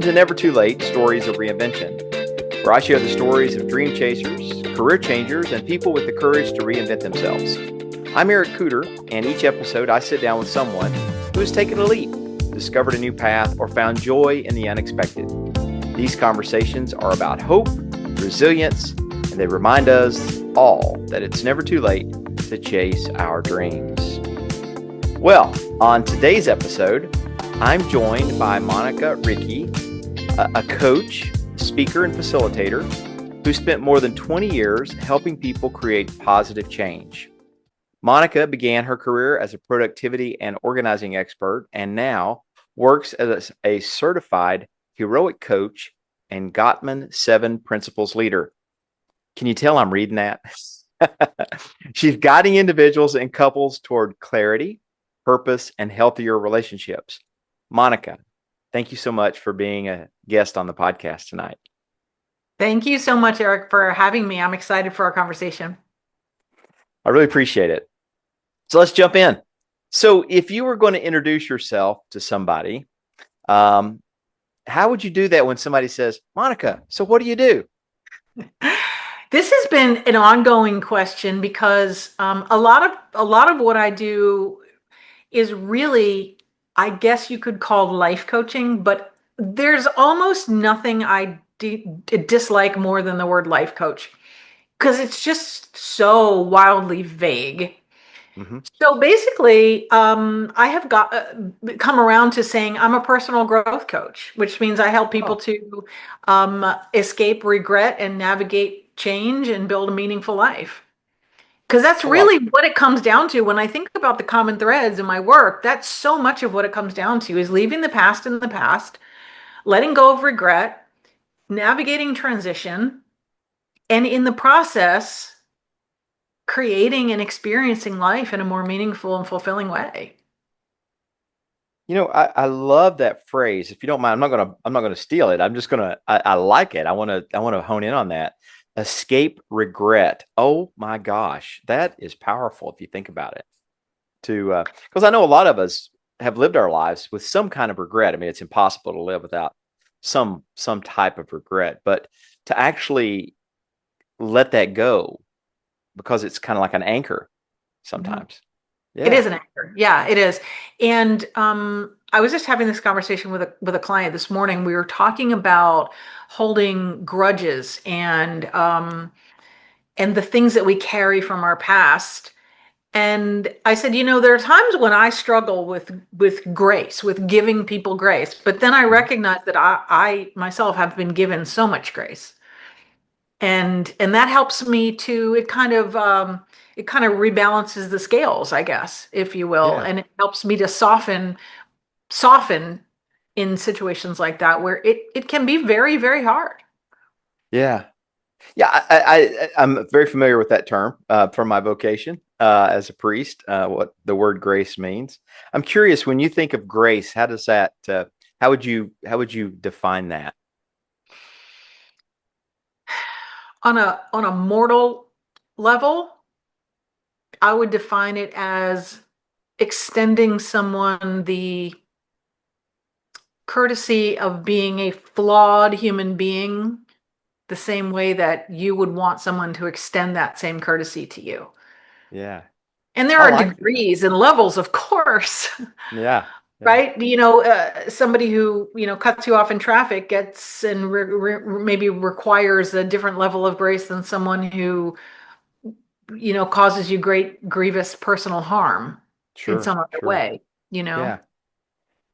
to Never Too Late Stories of Reinvention, where I share the stories of dream chasers, career changers, and people with the courage to reinvent themselves. I'm Eric Cooter, and each episode I sit down with someone who has taken a leap, discovered a new path, or found joy in the unexpected. These conversations are about hope, resilience, and they remind us all that it's never too late to chase our dreams. Well, on today's episode, I'm joined by Monica Ricci, a coach, speaker, and facilitator who spent more than 20 years helping people create positive change. Monica began her career as a productivity and organizing expert and now works as a certified heroic coach and Gottman 7 Principles leader. Can you tell I'm reading that? She's guiding individuals and couples toward clarity, purpose, and healthier relationships. Monica, thank you so much for being a guest on the podcast tonight. Thank you so much, Eric, for having me. I'm excited for our conversation. I really appreciate it. So let's jump in. So if you were going to introduce yourself to somebody, how would you do that when somebody says, Monica, so what do you do? This has been an ongoing question because a lot of what I do is really, I guess you could call life coaching, but there's almost nothing I dislike more than the word life coach because it's just so wildly vague. Mm-hmm. So basically, I have come around to saying I'm a personal growth coach, which means I help people to escape regret and navigate change and build a meaningful life. Because that's really what it comes down to. When I think about the common threads in my work, that's so much of what it comes down to is leaving the past in the past, letting go of regret, navigating transition, and in the process, creating and experiencing life in a more meaningful and fulfilling way. You know, I love that phrase. If you don't mind, I'm not gonna steal it. I like it. I want to hone in on that. Escape regret. Oh my gosh, that is powerful if you think about it. Because I know a lot of us have lived our lives with some kind of regret. I mean, it's impossible to live without some type of regret, but to actually let that go, because it's kind of like an anchor sometimes. Yeah. It is an anchor. Yeah, it is. And I was just having this conversation with a client this morning. We were talking about holding grudges and the things that we carry from our past. And I said, there are times when I struggle with grace, with giving people grace, but then I recognize that I myself have been given so much grace. And that helps me to, it kind of rebalances the scales, I guess, if you will. Yeah. And it helps me to soften in situations like that, where it can be very, very hard. Yeah. Yeah. I'm very familiar with that term from my vocation as a priest, what the word grace means. I'm curious, when you think of grace, how does that, how would you define that? On a mortal level, I would define it as extending someone the courtesy of being a flawed human being, the same way that you would want someone to extend that same courtesy to you. Yeah. And there are degrees and levels, of course. Yeah. Right? Somebody who, cuts you off in traffic gets and maybe requires a different level of grace than someone who, causes you great grievous personal harm in some other way, Yeah.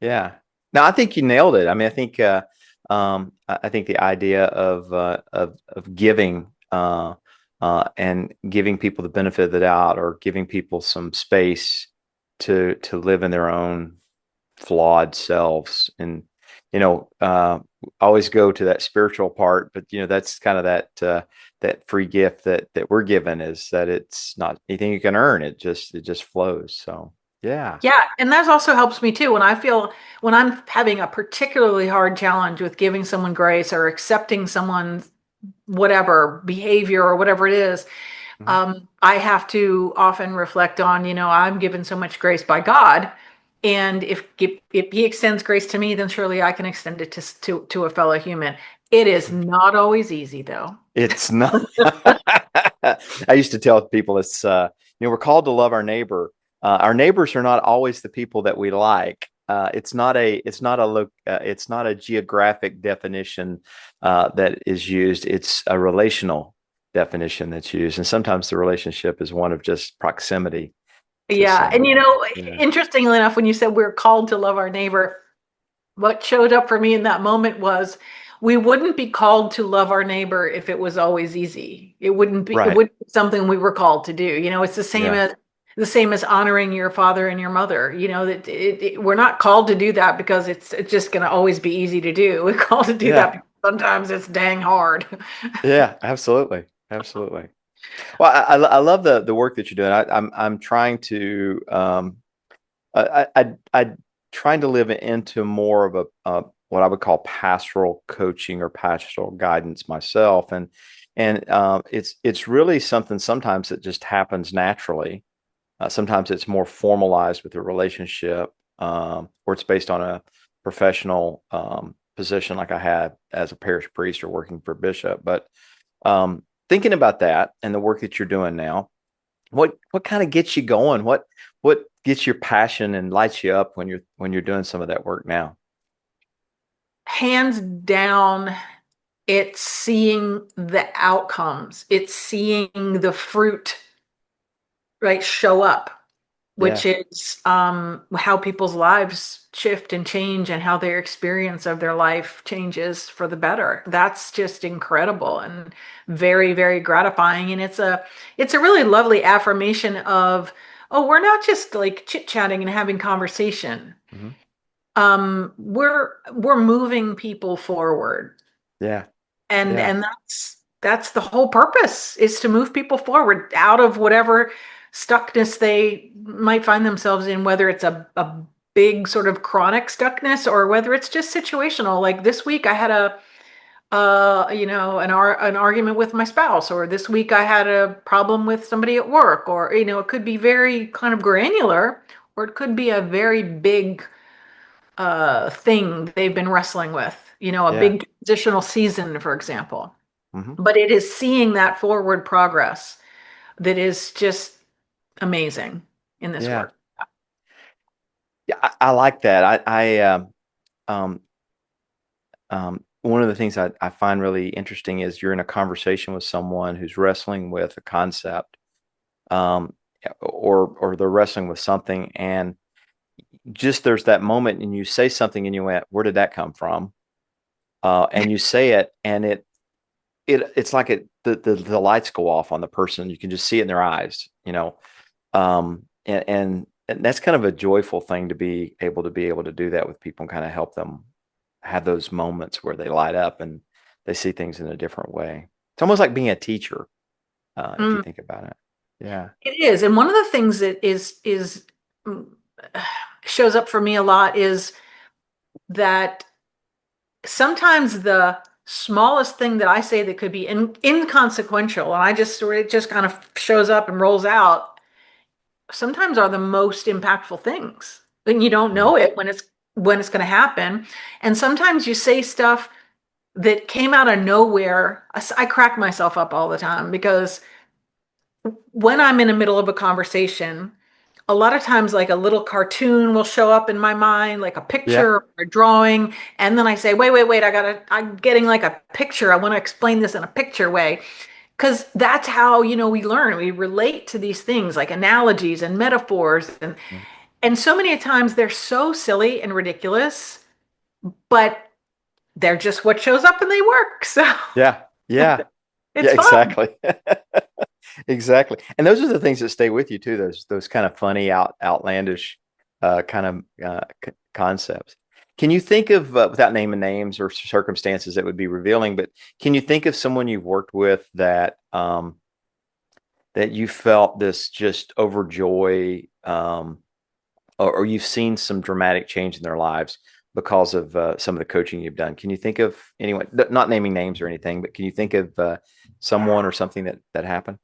Yeah. Now, I think you nailed it. I mean, I think the idea of giving and giving people the benefit of the doubt, or giving people some space to live in their own flawed selves, and always go to that spiritual part, but that's kind of that free gift that we're given, is that it's not anything you can earn. It just flows. So yeah. And that also helps me too when I'm having a particularly hard challenge with giving someone grace or accepting someone's whatever behavior or whatever it is. I have to often reflect on, I'm given so much grace by God, And if he extends grace to me, then surely I can extend it to a fellow human. It is not always easy, though. It's not. I used to tell people it's we're called to love our neighbor. Our neighbors are not always the people that we like. It's not a geographic definition that is used. It's a relational definition that's used, and sometimes the relationship is one of just proximity to Yeah. And someone. Yeah. interestingly enough, when you said we're called to love our neighbor, what showed up for me in that moment was we wouldn't be called to love our neighbor if it was always easy. It Right. wouldn't be something we were called to do. It's Yeah. the same as honoring your father and your mother. That we're not called to do that because it's just going to always be easy to do. We're called to do that Yeah. because sometimes it's dang hard. Yeah. Absolutely. Absolutely. Well, I love the work that you're doing. I'm trying to I trying to live into more of a what I would call pastoral coaching or pastoral guidance myself, and it's really something sometimes that just happens naturally. Sometimes it's more formalized with a relationship, or it's based on a professional position like I had as a parish priest or working for a bishop. But thinking about that and the work that you're doing now, what kind of gets you going? What gets your passion and lights you up when you're doing some of that work now? Hands down, it's seeing the outcomes. It's seeing the fruit, right, show up, Yeah. which is how people's lives shift and change and how their experience of their life changes for the better. That's just incredible and very, very gratifying. And it's a really lovely affirmation of, oh, we're not just like chit-chatting and having conversation. Hmm. We're moving people forward. Yeah. And Yeah. that's the whole purpose, is to move people forward out of whatever stuckness they might find themselves in, whether it's a big sort of chronic stuckness or whether it's just situational. Like this week I had an argument with my spouse, or this week I had a problem with somebody at work, or it could be very kind of granular, or it could be a very big thing they've been wrestling with, a Yeah. big transitional season, for example. Hmm. But it is seeing that forward progress that is just amazing in this Yeah. work. Yeah. I like that. Um, One of the things I find really interesting is you're in a conversation with someone who's wrestling with a concept, um, or they're wrestling with something, and just there's that moment, and you say something, and you went, "Where did that come from?" And you say it, and it's like the lights go off on the person. You can just see it in their eyes, and that's kind of a joyful thing to be able to do that with people and kind of help them have those moments where they light up and they see things in a different way. It's almost like being a teacher, if you Mm, think about it. Yeah. it is. And one of the things that is mm, shows up for me a lot is that sometimes the smallest thing that I say that could be inconsequential, and it just kind of shows up and rolls out, sometimes are the most impactful things. And you don't Mhm. know it when it's going to happen. And sometimes you say stuff that came out of nowhere. I crack myself up all the time because when I'm in the middle of a conversation, a lot of times like a little cartoon will show up in my mind, like a Yeah. picture or a drawing. And then I say, wait, I'm getting like a picture. I want to explain this in a picture way. Because that's how, we learn. We relate to these things like analogies and metaphors. And so many times they're so silly and ridiculous, but they're just what shows up and they work. So Yeah. Yeah. Yeah. it's fun. Exactly. Exactly. And those are the things that stay with you too. Those kind of funny, outlandish, kind of concepts. Can you think of, without naming names or circumstances that would be revealing, but can you think of someone you've worked with that you felt this just overjoy, or you've seen some dramatic change in their lives because of some of the coaching you've done? Can you think of anyone, not naming names or anything, but can you think of someone or something that happened?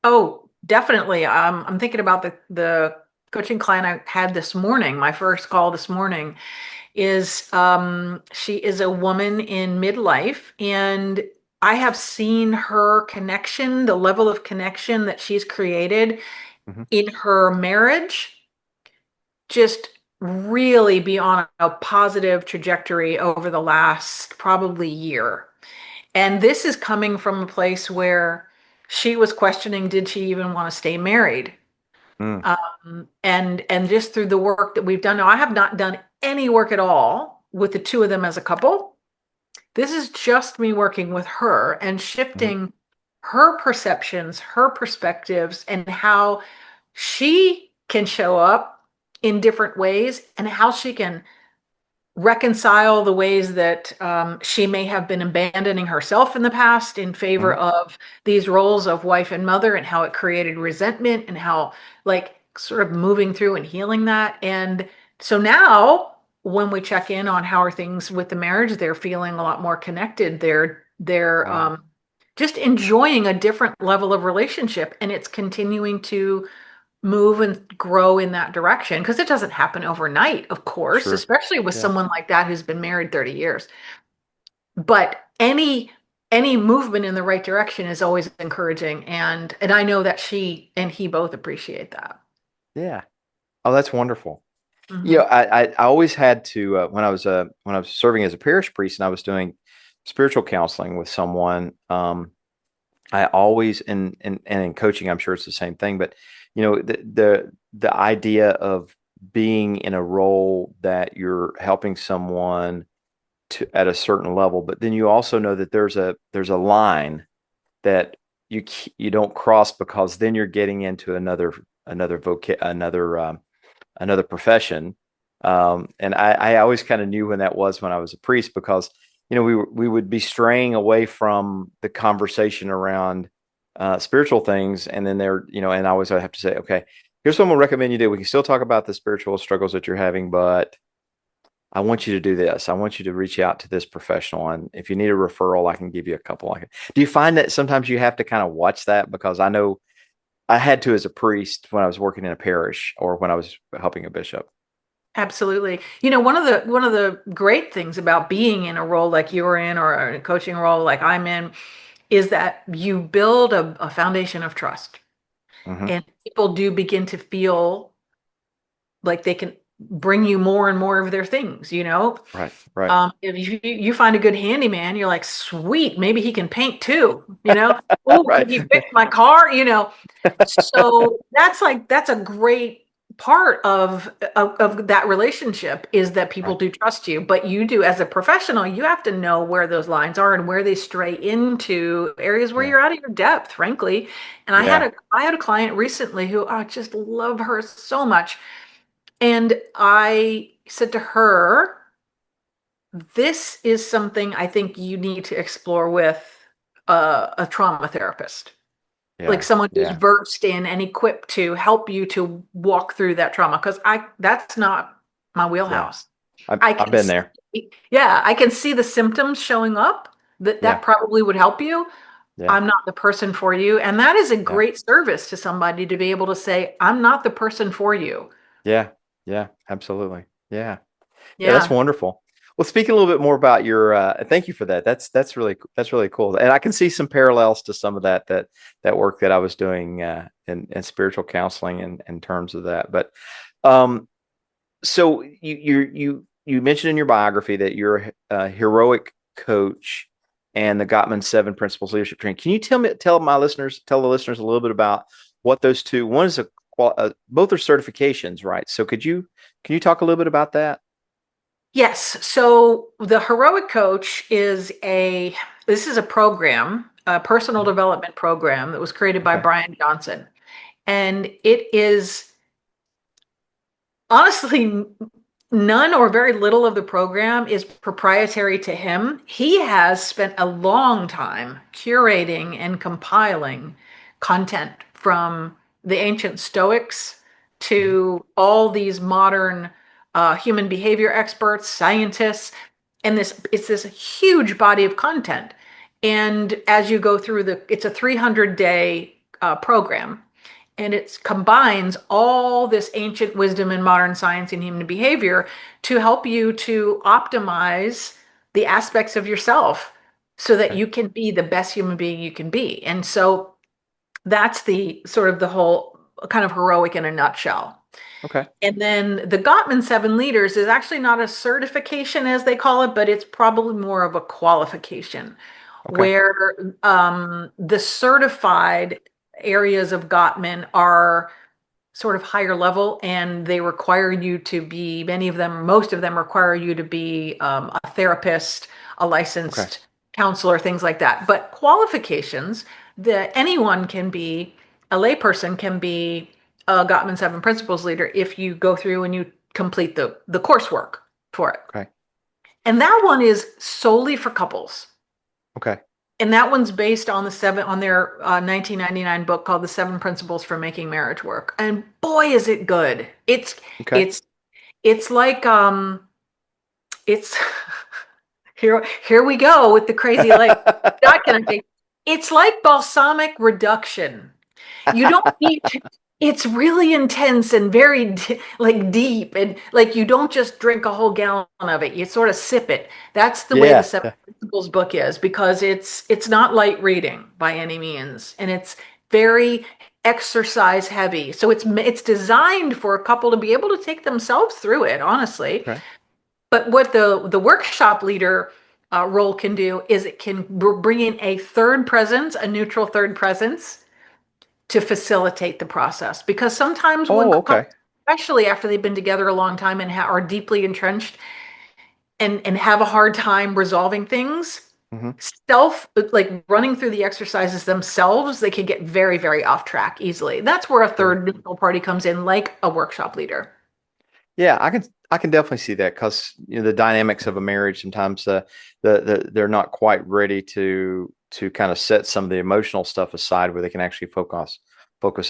Oh, definitely. I'm thinking about the coaching client I had this morning, my first call this morning, is she is a woman in midlife, and I have seen her connection, the level of connection that she's created Hmm. in her marriage, just really be on a positive trajectory over the last probably year. And this is coming from a place where she was questioning, did she even want to stay married? Mm. And just through the work that we've done. Now, I have not done any work at all with the two of them as a couple. This is just me working with her and Hmm. shifting her perceptions, her perspectives, and how she can show up in different ways and how she can reconcile the ways that she may have been abandoning herself in the past in favor Hmm. of these roles of wife and mother, and how it created resentment, and how, like, sort of moving through and healing that. And so now when we check in on how are things with the marriage, they're feeling a lot more connected. They're Wow. just enjoying a different level of relationship, and it's continuing to move and grow in that direction, because it doesn't happen overnight, of course, Sure. especially with Yeah. someone like that who's been married 30 years. But any movement in the right direction is always encouraging, and I know that she and he both appreciate that. Yeah. Oh, that's wonderful. Hmm. I always had to when I was serving as a parish priest and I was doing spiritual counseling with someone. I always and in coaching, I'm sure it's the same thing, but the idea of being in a role that you're helping someone to at a certain level, but then you also know that there's a line that you don't cross, because then you're getting into another profession. And I always kind of knew when that was when I was a priest, because we would be straying away from the conversation around spiritual things, and then and I always have to say, okay, here's what I'm gonna recommend you do. We can still talk about the spiritual struggles that you're having, but I want you to do this. I want you to reach out to this professional, and if you need a referral, I can give you a couple. Do you find that sometimes you have to kind of watch that? Because I know I had to as a priest when I was working in a parish or when I was helping a bishop. Absolutely. One of the great things about being in a role like you're in, or a coaching role like I'm in, is that you build a foundation of trust, Hmm. and people do begin to feel like they can bring you more and more of their things. Right, right, If you find a good handyman, you're like, sweet, maybe he can paint too. Oh, can right. he fix my car? So that's a great part of that relationship, is that people Right. do trust you, but you do, as a professional, you have to know where those lines are and where they stray into areas where Yeah, you're out of your depth, frankly. And I had yeah, a I had a client recently who, I just love her so much. And I said to her, this is something I think you need to explore with a trauma therapist, like yeah, someone who's yeah, versed in and equipped to help you to walk through that trauma. Because that's not my yeah. wheelhouse. I've I I've can been there. see, yeah, I can see the symptoms showing up, that Yeah, probably would help you. yeah, I'm not the person for you. And that is a yeah, great service to somebody, to be able to say, I'm not the person for you. yeah, yeah. Absolutely. Yeah, yeah. That's Yeah. wonderful. Well, speaking a little bit more about your, thank you for that. That's really cool, and I can see some parallels to some of that work that I was doing in spiritual counseling in terms of that. But um, so you mentioned in your biography that you're a heroic coach and the Gottman Seven Principles Leadership Training. Can you tell the listeners a little bit about what those two? One is both are certifications, right? So can you talk a little bit about that? Yes. So the Heroic Coach this is a program, a personal Mhm. development program that was created by Okay. Brian Johnson. And it is, honestly, none or very little of the program is proprietary to him. He has spent a long time curating and compiling content from the ancient Stoics Mhm. to all these modern human behavior experts, scientists, and it's this huge body of content. And as you go through it's a 300-day program, and it combines all this ancient wisdom and modern science and human behavior to help you to optimize the aspects of yourself so that Okay. you can be the best human being you can be. And so that's the sort of the whole kind of heroic in a nutshell. Okay. And then the Gottman Seven Leaders is actually not a certification as they call it, but it's probably more of a qualification Okay. where the certified areas of Gottman are sort of higher level and they require you to be, many of them, most of them require you to be a therapist, a Okay. licensed counselor, things like that. But qualifications that anyone can be, a layperson can be a Gottman Seven Principles leader if you go through and you complete the coursework for it. Okay. And that one is solely for couples. Okay. And that one's based on their 1999 book called The Seven Principles for Making Marriage Work. And boy, is it good. Okay. It's it's like it's here we go with the crazy like documenting. It's like balsamic reduction. You don't need to, it's really intense and very like deep and like you don't just drink a whole gallon of it. You sort of sip it. That's the way the Yeah. Seven Principles book is because it's not light reading by any means and it's very exercise heavy. So it's designed for a couple to be able to take themselves through it, honestly. Okay. But what the workshop leader role can do is it can bring in a third presence, a neutral third presence to facilitate the process. Because sometimes when Oh, couples, okay. especially after they've been together a long time and are deeply entrenched and have a hard time resolving things, Hmm. self like running through the exercises themselves, they can get very, very off track easily. That's where a Sure. third neutral party comes in, like a workshop leader. Yeah, I can definitely see that because the dynamics of a marriage sometimes they're not quite ready to kind of set some of the emotional stuff aside where they can actually focus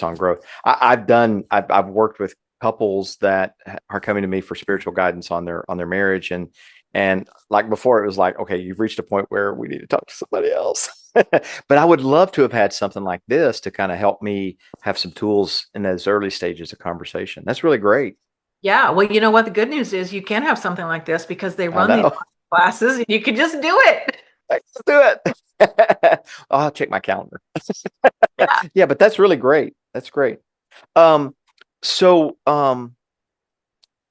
on growth. I've worked with couples that are coming to me for spiritual guidance on their marriage and like before it was like, okay, you've reached a point where we need to talk to somebody else. But I would love to have had something like this to kind of help me have some tools in those early stages of conversation. That's really great. Yeah, well, you know what? The good news is you can have something like this because they I run these know. classes and you can just do it. Let's do it. I'll check my calendar. Yeah. Yeah, but that's really great. That's great. Um, so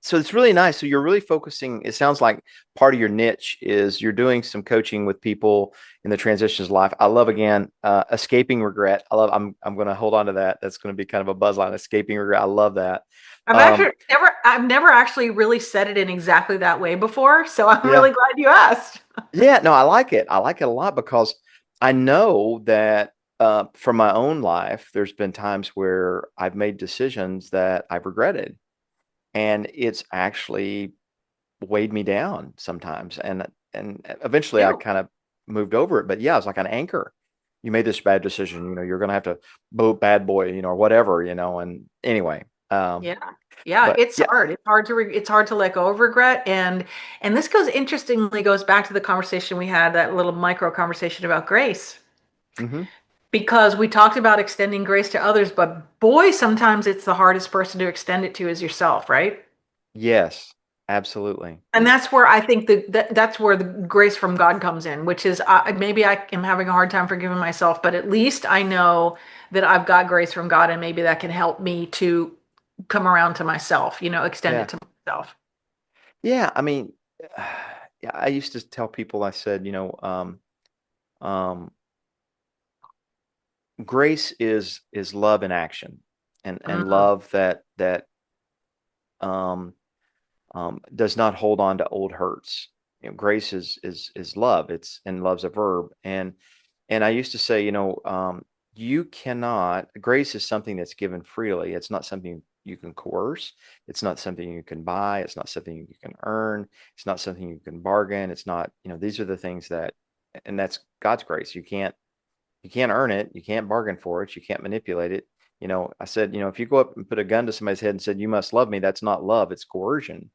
so it's really nice. So you're really focusing, it sounds like part of your niche is you're doing some coaching with people in the transitions of life. I love again, escaping regret. I'm going to hold on to that. That's going to be kind of a buzz line, escaping regret. I love that. Um, I've never actually really said it in exactly that way before, so I'm yeah. really glad you asked. Yeah, no, I like it. I like it a lot because I know that from my own life, there's been times where I've made decisions that I've regretted, and it's actually weighed me down sometimes. And eventually, I Ew. kind of moved over it. But yeah, it's like an anchor. You made this bad decision. You're going to have to vote bad boy, or whatever, And anyway, Yeah. Yeah, but it's yeah. hard. It's hard to let go of regret and this goes back to the conversation we had, that little micro conversation about grace. Hmm. Because we talked about extending grace to others, but boy, sometimes it's the hardest person to extend it to is yourself, right? Yes, absolutely. And that's where I think that's where the grace from God comes in, which is maybe I am having a hard time forgiving myself, but at least I know that I've got grace from God, and maybe that can help me to come around to myself, extend it Yeah. to myself. Yeah. I mean, yeah, I used to tell people, I said, um, grace is love in action, and Mm, love that um, does not hold on to old hurts. Grace is love. And love's a verb. And I used to say, you cannot. Grace is something that's given freely. It's not something you can coerce. It's not something you can buy. It's not something you can earn. It's not something you can bargain. It's not. These are the things that, and that's God's grace. You can't earn it. You can't bargain for it. You can't manipulate it. I said, if you go up and put a gun to somebody's head and said, you must love me, that's not love, it's coercion.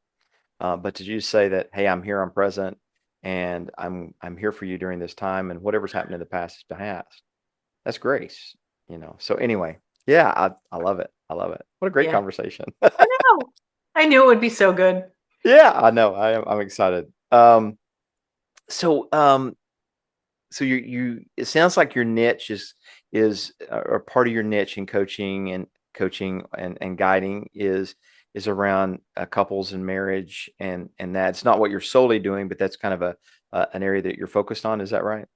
But to just say that, hey, I'm here, I'm present, and I'm here for you during this time, and whatever's happened in the past is past. That's grace. So anyway, Yeah, I love it. I love it. What a great Yeah, conversation. I know. I knew it would be so good. Yeah, I know. I'm excited. So so it sounds like your niche is or part of your niche in coaching and guiding is around couples and marriage, and that's not what you're solely doing, but that's kind of a an area that you're focused on. Is that right?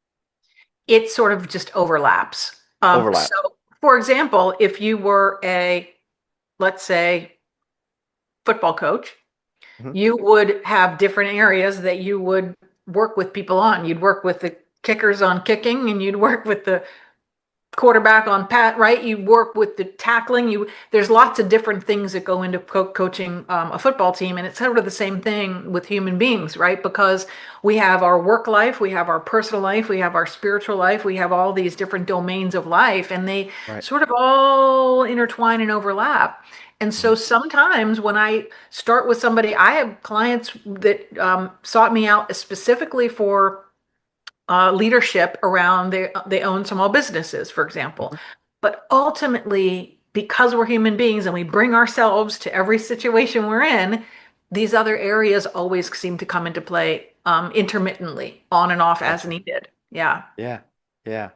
It sort of just overlaps. So, Overlaps. for example, if you were let's say, football coach, Hmm. you would have different areas that you would work with people on. You'd work with the kickers on kicking, and you'd work with the quarterback on pat, right? You work with the tackling. There's lots of different things that go into coaching a football team, and it's sort of the same thing with human beings, right? Because we have our work life, we have our personal life, we have our spiritual life, we have all these different domains of life, and they Right. sort of all intertwine and overlap. And so Hmm. sometimes when I start with somebody, I have clients that sought me out specifically for leadership around they own small businesses, for example. Hmm. But ultimately, because we're human beings and we bring ourselves to every situation we're in, these other areas always seem to come into play intermittently, on and off as Gotcha. needed. Yeah, Yeah. Yeah.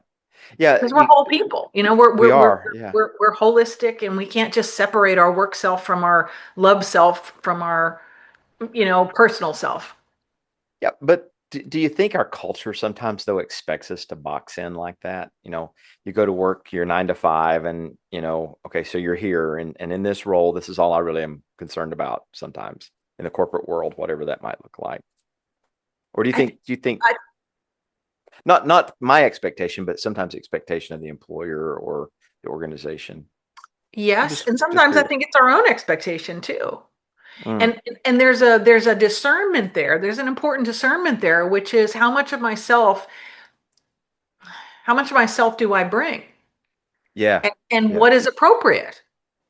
Yeah. because we're whole people. We're We we're we're are. Yeah. we're holistic, and we can't just separate our work self from our love self from our personal self. Yeah, but do you think our culture sometimes though expects us to box in like that? You go to work, you're 9 to 5, and okay, so you're here, and in this role, this is all I really am concerned about sometimes in the corporate world, whatever that might look like. Or I think. do you think not my expectation, but sometimes the expectation of the employer or the organization? I'm Yes, and just sometimes I curious. think it's our own expectation too. Mm, And there's a discernment there. There's an important discernment there, which is how much of myself do I bring? yeah, And yeah, what is appropriate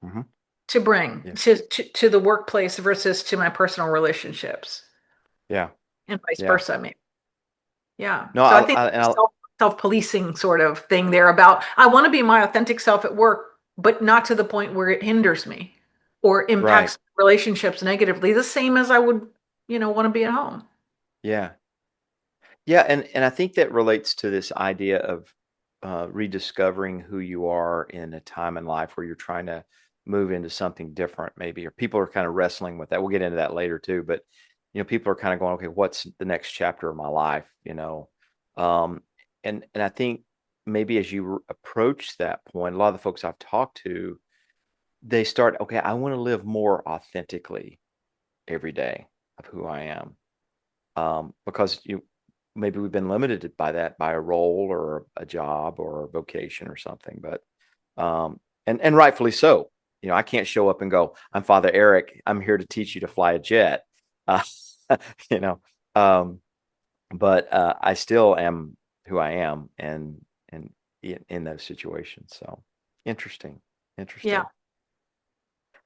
hmm, to bring yeah, to the workplace versus to my personal relationships yeah, and vice yeah. versa. I mean, yeah. No, So I think and I self-policing sort of thing there about I want to be my authentic self at work, but not to the point where it hinders me or right, impacts relationships negatively, the same as I would, want to be at home. yeah. Yeah, and I think that relates to this idea of rediscovering who you are in a time in life where you're trying to move into something different, maybe, or people are kind of wrestling with that. We'll get into that later too, but people are kind of going, okay, what's the next chapter of my life? Um, and I think maybe as you approach that point, a lot of the folks I've talked to, they start, okay, I want to live more authentically every day of who I am, because you maybe we've been limited by that by a role or a job or a vocation or something, but and rightfully so. I can't show up and go, I'm Father Eric, I'm here to teach you to fly a jet. uh, you know um but I still am who I am, and in those situations. So interesting, Yeah. interesting.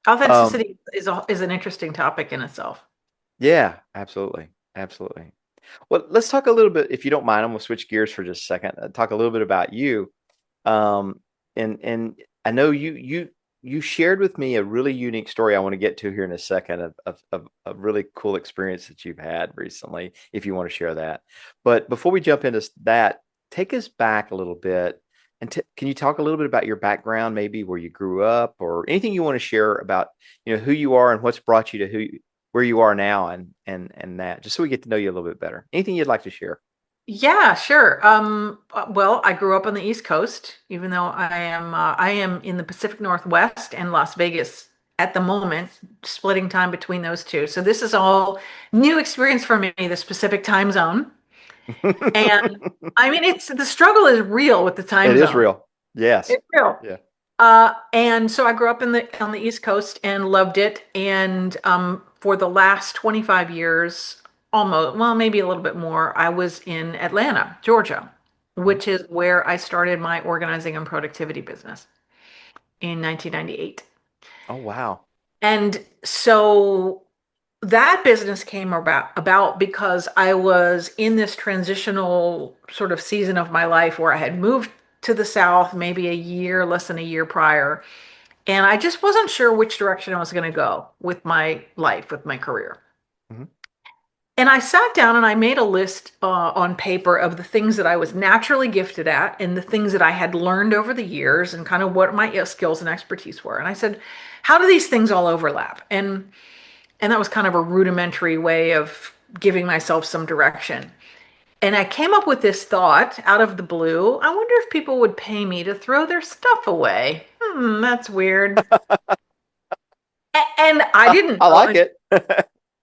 um Authenticity is an interesting topic in itself. yeah, absolutely, absolutely. Well, let's talk a little bit, if you don't mind. I'm gonna switch gears for just a second. Talk a little bit about you. Um, and I know you shared with me a really unique story I want to get to here in a second of a really cool experience that you've had recently, if you want to share that. But before we jump into that, take us back a little bit, and can you talk a little bit about your background, maybe where you grew up, or anything you want to share about who you are and what's brought you to where you are now, and that, just so we get to know you a little bit better. Anything you'd like to share? Yeah, sure. Well, I grew up on the East Coast, even though I am in the Pacific Northwest and Las Vegas at the moment, splitting time between those two. So this is all new experience for me, the specific time zone. And I mean, it's the struggle is real with the It time is zone. real. Yes. It's real. Yeah. And so I grew up on the East Coast and loved it. And for the last 25 years, almost, well, maybe a little bit more, I was in Atlanta, Georgia, Mhm. which is where I started my organizing and productivity business in 1998. Oh, wow. And so that business came about because I was in this transitional sort of season of my life where I had moved to the south, maybe a year, less than a year prior. And I just wasn't sure which direction I was going to go with my life, with my career. Mhm. And I sat down and I made a list on paper of the things that I was naturally gifted at and the things that I had learned over the years and kind of what my skills and expertise were. And I said, how do these things all overlap? And that was kind of a rudimentary way of giving myself some direction. And I came up with this thought out of the blue. I wonder if people would pay me to throw their stuff away. That's weird. And I didn't I know. like it.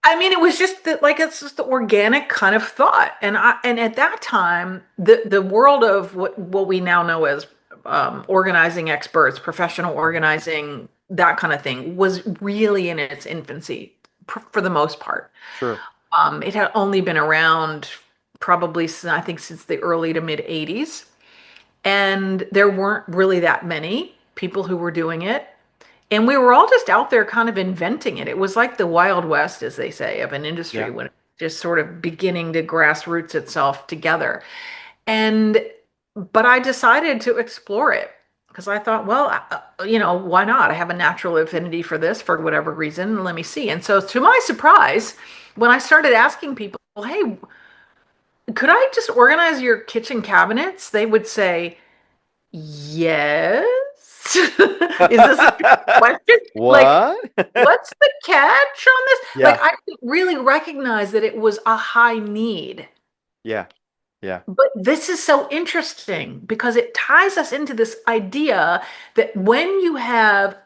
I mean, it was just like it's just the organic kind of thought, and at that time, the world of what we now know as organizing experts, professional organizing, that kind of thing, was really in its infancy for the most part. Sure. It had only been around probably I think since the early to mid '80s, and there weren't really that many people who were doing it. And we were all just out there kind of inventing it. It was like the Wild West, as they say, of an industry Yeah. when it just sort of beginning to grassroots itself together. And, but I decided to explore it because I thought, well, why not? I have a natural affinity for this for whatever reason. Let me see. And so, to my surprise, when I started asking people, hey, could I just organize your kitchen cabinets? They would say, yes. Is this a trick question? Like, What? what's the catch on this? Like, Yeah. I didn't really recognize that it was a high need. Yeah. Yeah. But this is so interesting because it ties us into this idea that when you have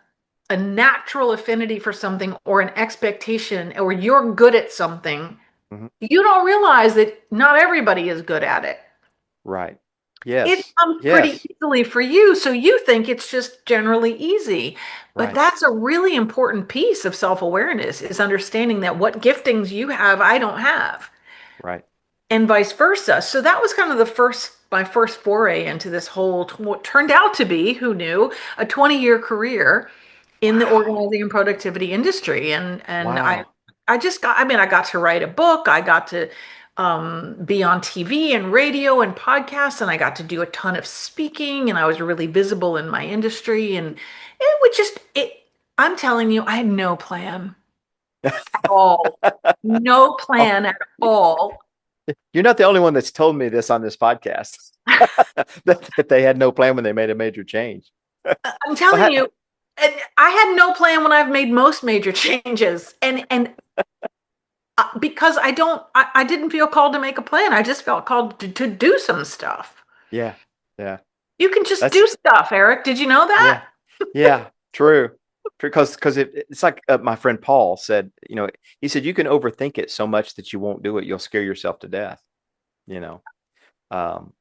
a natural affinity for something or an expectation or you're good at something, Mhm. you don't realize that not everybody is good at it. Right. It Yes. comes pretty Yes. easily for you, so you think it's just generally easy. But Right. that's a really important piece of self-awareness is understanding that what giftings you have, I don't have, Right. and vice versa. So that was kind of my first foray into this whole, what turned out to be, who knew, a 20-year career in the Wow. organizing and productivity industry. And Wow. I just got, I mean, I got to write a book. I got to be on TV and radio and podcasts, and I got to do a ton of speaking, and I was really visible in my industry. And it would just, I'm telling you, I had no plan at all. No Oh, plan at all. you're not the only one that's told me this on this podcast that they had no plan when they made a major change. I'm Well, telling you, and I had no plan when I've made most major changes. And because I didn't feel called to make a plan. I just felt called to do some stuff. yeah. Yeah. You can just That's do stuff, Eric. Did you know yeah. that? Yeah. True. Because it's like my friend Paul said, he said you can overthink it so much that you won't do it. You'll scare yourself to death. You know. Um,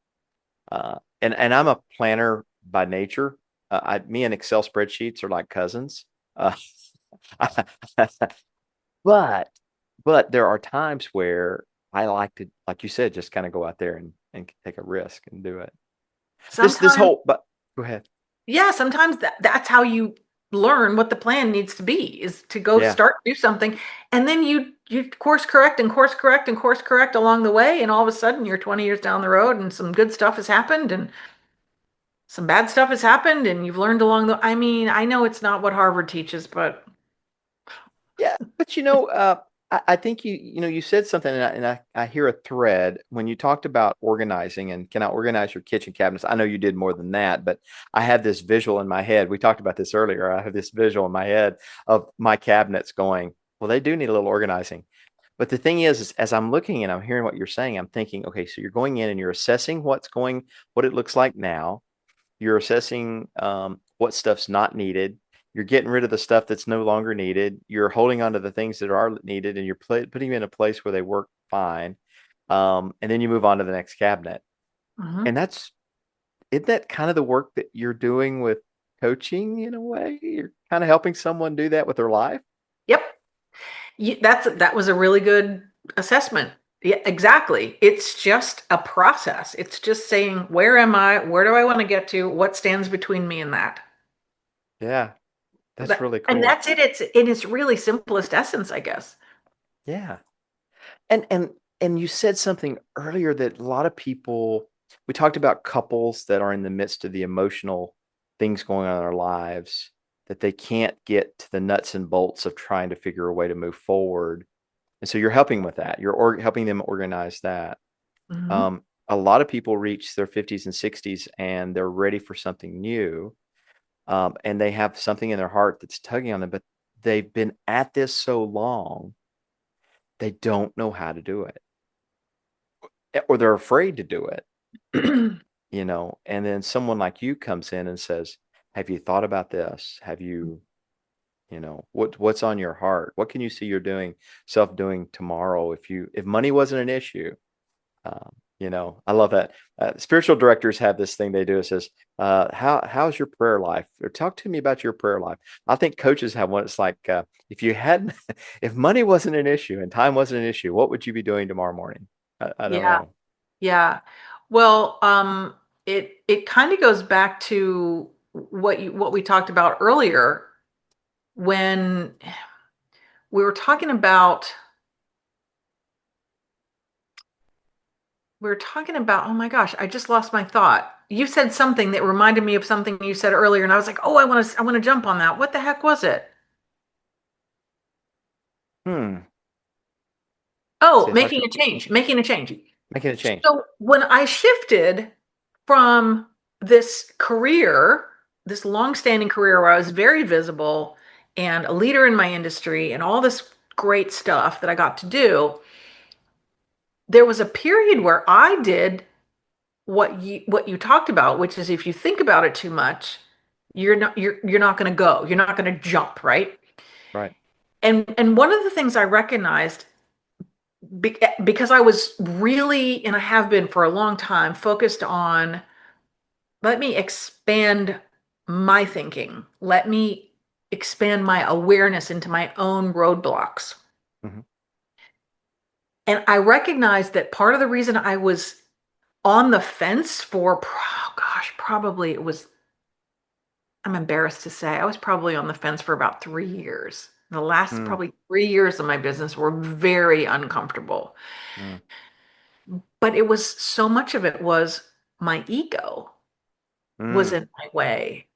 and I'm a planner by nature. Me and Excel spreadsheets are like cousins. Uh, but there are times where I like to, like you said, just kind of go out there and take a risk and do it. This Sometimes, whole, but go ahead. yeah, sometimes that's how you learn what the plan needs to be is to go Yeah. start do something, and then you course correct and course correct and course correct along the way, and all of a sudden you're 20 years down the road and some good stuff has happened and some bad stuff has happened and you've learned along the I mean, I know it's not what Harvard teaches, but Yeah, but I think you said something, and I hear a thread when you talked about organizing and can I organize your kitchen cabinets. I know you did more than that, but I have this visual in my head. We talked about this earlier. I have this visual in my head of my cabinets going, well, they do need a little organizing. But the thing is as I'm looking and I'm hearing what you're saying, I'm thinking, okay, so you're going in and you're assessing what it looks like now. You're assessing what stuff's not needed. You're getting rid of the stuff that's no longer needed. You're holding on to the things that are needed, and you're putting them in a place where they work fine. And then you move on to the next cabinet. mhm. And isn't that kind of the work that you're doing with coaching in a way? You're kind of helping someone do that with their life. Yep. That was a really good assessment. Yeah, exactly. It's just a process. It's just saying, where am I? Where do I want to get to? What stands between me and that? Yeah, that's really And cool. that's it. It's in its really simplest essence, I guess. Yeah. And you said something earlier that a lot of people we talked about couples that are in the midst of the emotional things going on in their lives, that they can't get to the nuts and bolts of trying to figure a way to move forward. And so you're helping with that. You're helping them organize that. Hmm. A lot of people reach their 50s and 60s and they're ready for something new. And they have something in their heart that's tugging on them, but they've been at this so long, they don't know how to do it, or they're afraid to do it, and then someone like you comes in and says, have you thought about this? Have you, what's on your heart? What can you see you're doing tomorrow? If money wasn't an issue, I love that. Spiritual directors have this thing they do. It says, how's your prayer life? Or talk to me about your prayer life. I think coaches have one. It's like, if you hadn't, if money wasn't an issue and time wasn't an issue, what would you be doing tomorrow morning? I don't Yeah, know. yeah. Well, it kind of goes back to what we talked about earlier when we were talking about oh my gosh, I just lost my thought. You said something that reminded me of something you said earlier, and I was like, oh, I want to jump on that. What the heck was it? Hmm. See Oh, if I can making a change. making a change. So when I shifted from this career, this long-standing career where I was very visible and a leader in my industry and all this great stuff that I got to do, there was a period where I did what you talked about, which is if you think about it too much, you're not going to go. You're not going to jump, right? Right. And one of the things I recognized because I was really, and I have been for a long time, focused on let me expand my thinking. Let me expand my awareness into my own roadblocks. Hmm. And I recognized that part of the reason I was on the fence for, oh gosh, probably it was, I'm embarrassed to say, I was probably on the fence for about 3 years. The last Mm, probably 3 years of my business were very uncomfortable. mm, But it was so much of it was my ego was mm, in my way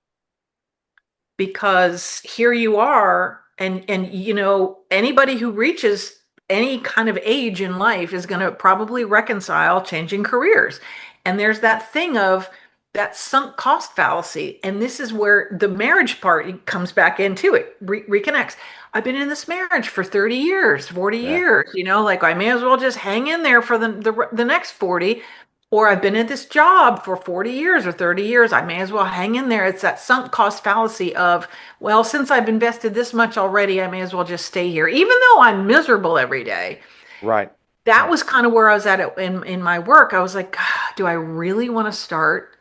because here you are and anybody who reaches any kind of age in life is going to probably reconcile changing careers, and there's that thing of that sunk cost fallacy, and this is where the marriage part comes back into it, reconnects. I've been in this marriage for 30 years, 40 yeah. years, like I may as well just hang in there for the next 40. Or I've been at this job for 40 years or 30 years. I may as well hang in there. It's that sunk cost fallacy of, well, since I've invested this much already, I may as well just stay here, even though I'm miserable every day. Right. That Right. was kind of where I was at in my work. I was like, "God, do I really want to start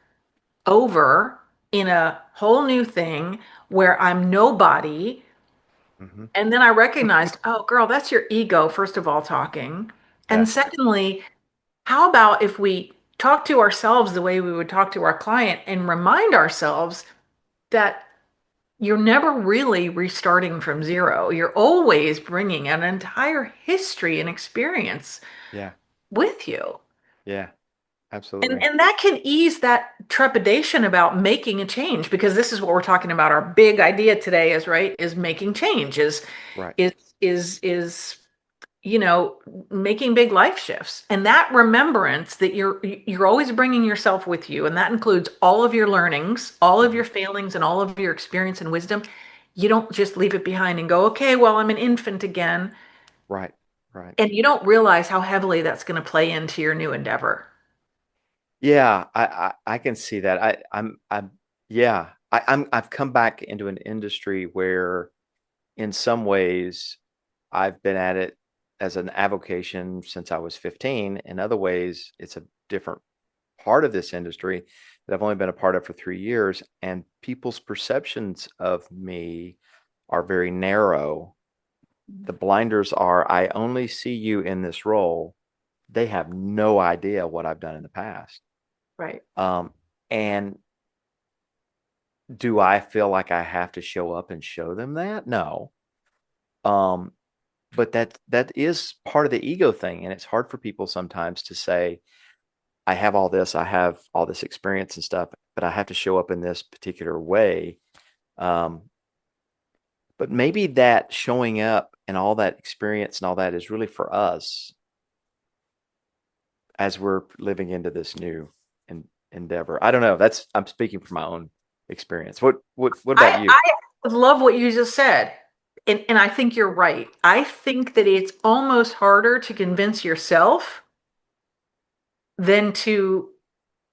over in a whole new thing where I'm nobody?" Hmm. And then I recognized, oh, girl, that's your ego, first of all, talking. And Yeah. secondly, how about if we talk to ourselves the way we would talk to our client and remind ourselves that you're never really restarting from zero. You're always bringing an entire history and experience Yeah. with you. Yeah. And Absolutely. and that can ease that trepidation about making a change, because this is what we're talking about. Our big idea today is, right, is making change, Right. is is you know, making big life shifts. And that remembrance that you're always bringing yourself with you, and that includes all of your learnings, all of Hmm. your failings, and all of your experience and wisdom. You don't just leave it behind and go, okay, well, I'm an infant again. Right. Right. And you don't realize how heavily that's going to play into your new endeavor. Yeah, I can see that. Yeah, I've come back into an industry where in some ways I've been at it as an avocation since I was 15. In other ways, it's a different part of this industry that I've only been a part of for 3 years, and people's perceptions of me are very narrow. The blinders are, I only see you in this role. They have no idea what I've done in the past. Right. Um, and do I feel like I have to show up and show them that? No. Um, but that is part of the ego thing, and it's hard for people sometimes to say, I have all this, I have all this experience and stuff, but I have to show up in this particular way. Um, but maybe that showing up and all that experience and all that is really for us as we're living into this new endeavor. I don't know. I'm speaking from my own experience. What about you? I love what you just said. And I think you're right. I think that it's almost harder to convince yourself than to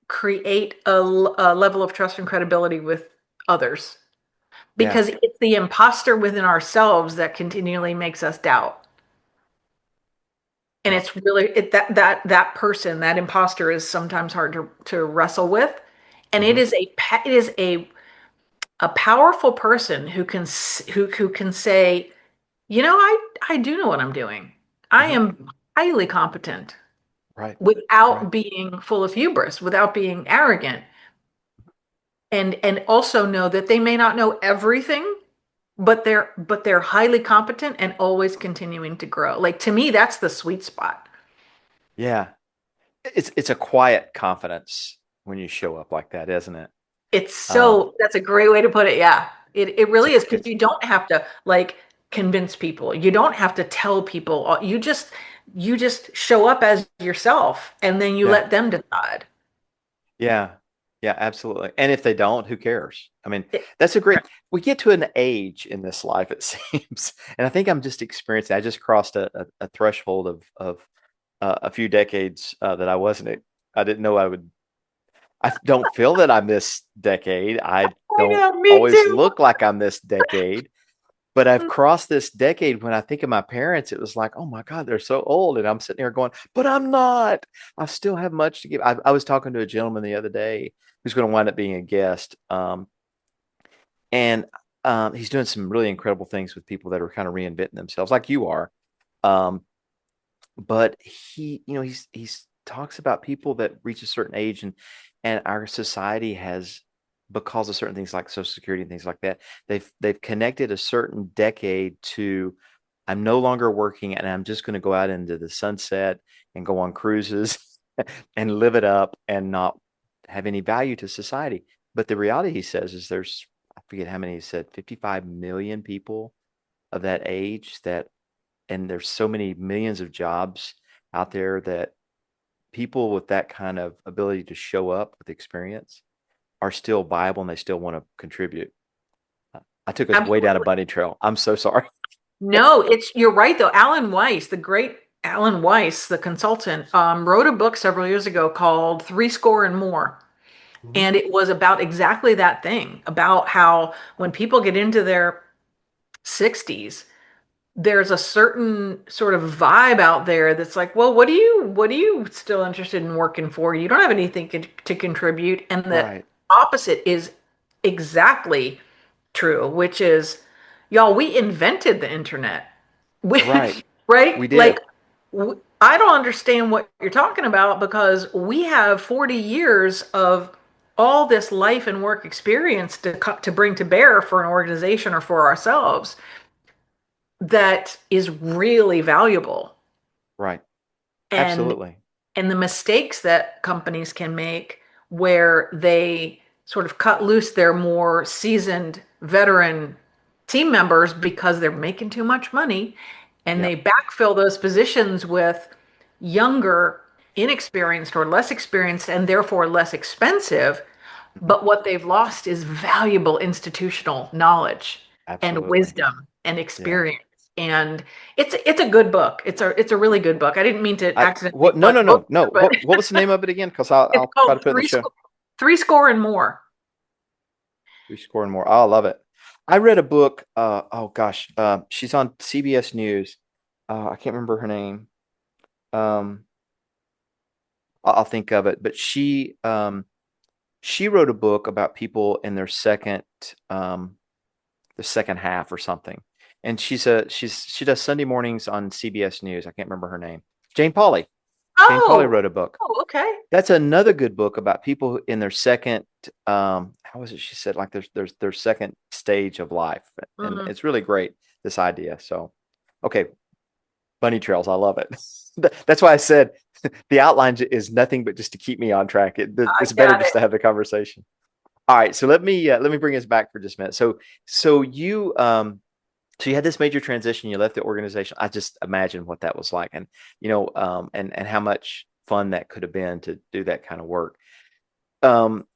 create a level of trust and credibility with others, Yeah. because it's the imposter within ourselves that continually makes us doubt. And Yeah. it's really that person, that imposter, is sometimes hard to wrestle with. And it Hmm. is a powerful person who can say, I do know what I'm doing. I Hmm. am highly competent, Right. Right. without being full of hubris, without being arrogant, and also know that they may not know everything, but they're highly competent and always continuing to grow. Like, to me, that's the sweet spot. Yeah. It's a quiet confidence when you show up like that, isn't it? Um, That's a great way to put it. Yeah. It it's a really is, because it's you don't have to, like, convince people. You don't have to tell people. You just show up as yourself, and then you yeah. let them decide. Yeah. Yeah, absolutely. And if they don't, who cares? I mean, It- that's a great, we get to an age in this life, it seems. And I think I'm just experiencing, I just crossed a threshold of a few decades that I didn't know I would, I don't feel that I'm this decade. I I don't know, me always too. look like I'm this decade, but I've crossed this decade. When I think of my parents, it was like, oh my God, they're so old. And I'm sitting here going, but I'm not. I still have much to give. I was talking to a gentleman the other day who's going to wind up being a guest. And he's doing some really incredible things with people that are kind of reinventing themselves, like you are. Um, but he's talks about people that reach a certain age, and our society has, because of certain things like Social Security and things like that, they've connected a certain decade to, I'm no longer working and I'm just going to go out into the sunset and go on cruises and live it up and not have any value to society. But the reality, he says, is there's, I forget how many he said, 55 million people of that age that, and there's so many millions of jobs out there that people with that kind of ability to show up with experience are still viable and they still want to contribute. I took us way down a Absolutely. bunny trail. I'm so sorry. No, you're right though. Alan Weiss, the great Alan Weiss, the consultant, wrote a book several years ago called Three Score and More. Mhm. And it was about exactly that thing, about how when people get into their 60s, there's a certain sort of vibe out there that's like, well, what are you still interested in working for? You don't have anything to contribute. And the Right, opposite is exactly true, which is, y'all, we invented the internet. We, right. right? We Like, did. I don't understand what you're talking about, because we have 40 years of all this life and work experience to bring to bear for an organization or for ourselves, that is really valuable. Right. and Absolutely. and the mistakes that companies can make, where they sort of cut loose their more seasoned veteran team members because they're making too much money, and Yeah. they backfill those positions with younger, inexperienced, or less experienced, and therefore less expensive. Mhm. But what they've lost is valuable institutional knowledge and Absolutely. wisdom and Yeah. experience. And it's a good book. It's a really good book. I didn't mean to I accidentally what no plug no a book no no. here, but What was the name of it again? Because I'll it's I'll try to called put it in the show. Three Score and More. We score more. Oh, I love it. I read a book. Oh gosh. She's on CBS News. I can't remember her name. Um, I'll think of it. But she wrote a book about people in their um, the second half or something. And she does Sunday mornings on CBS News. I can't remember her name. Jane Pauley. Jane Pauley Oh, wrote a book. oh, okay. That's another good book about people in their second, how was it she said, like their second stage of life. And Mhm. it's really great, this idea. So, okay. Bunny trails. I love it. That's why I said the outline is nothing but just to keep me on track. I It's better got just it. to have the conversation. All right, so let me bring us back for just a minute. So you had this major transition. You left the organization. I just imagine what that was like, and and how much fun that could have been to do that kind of work. Um,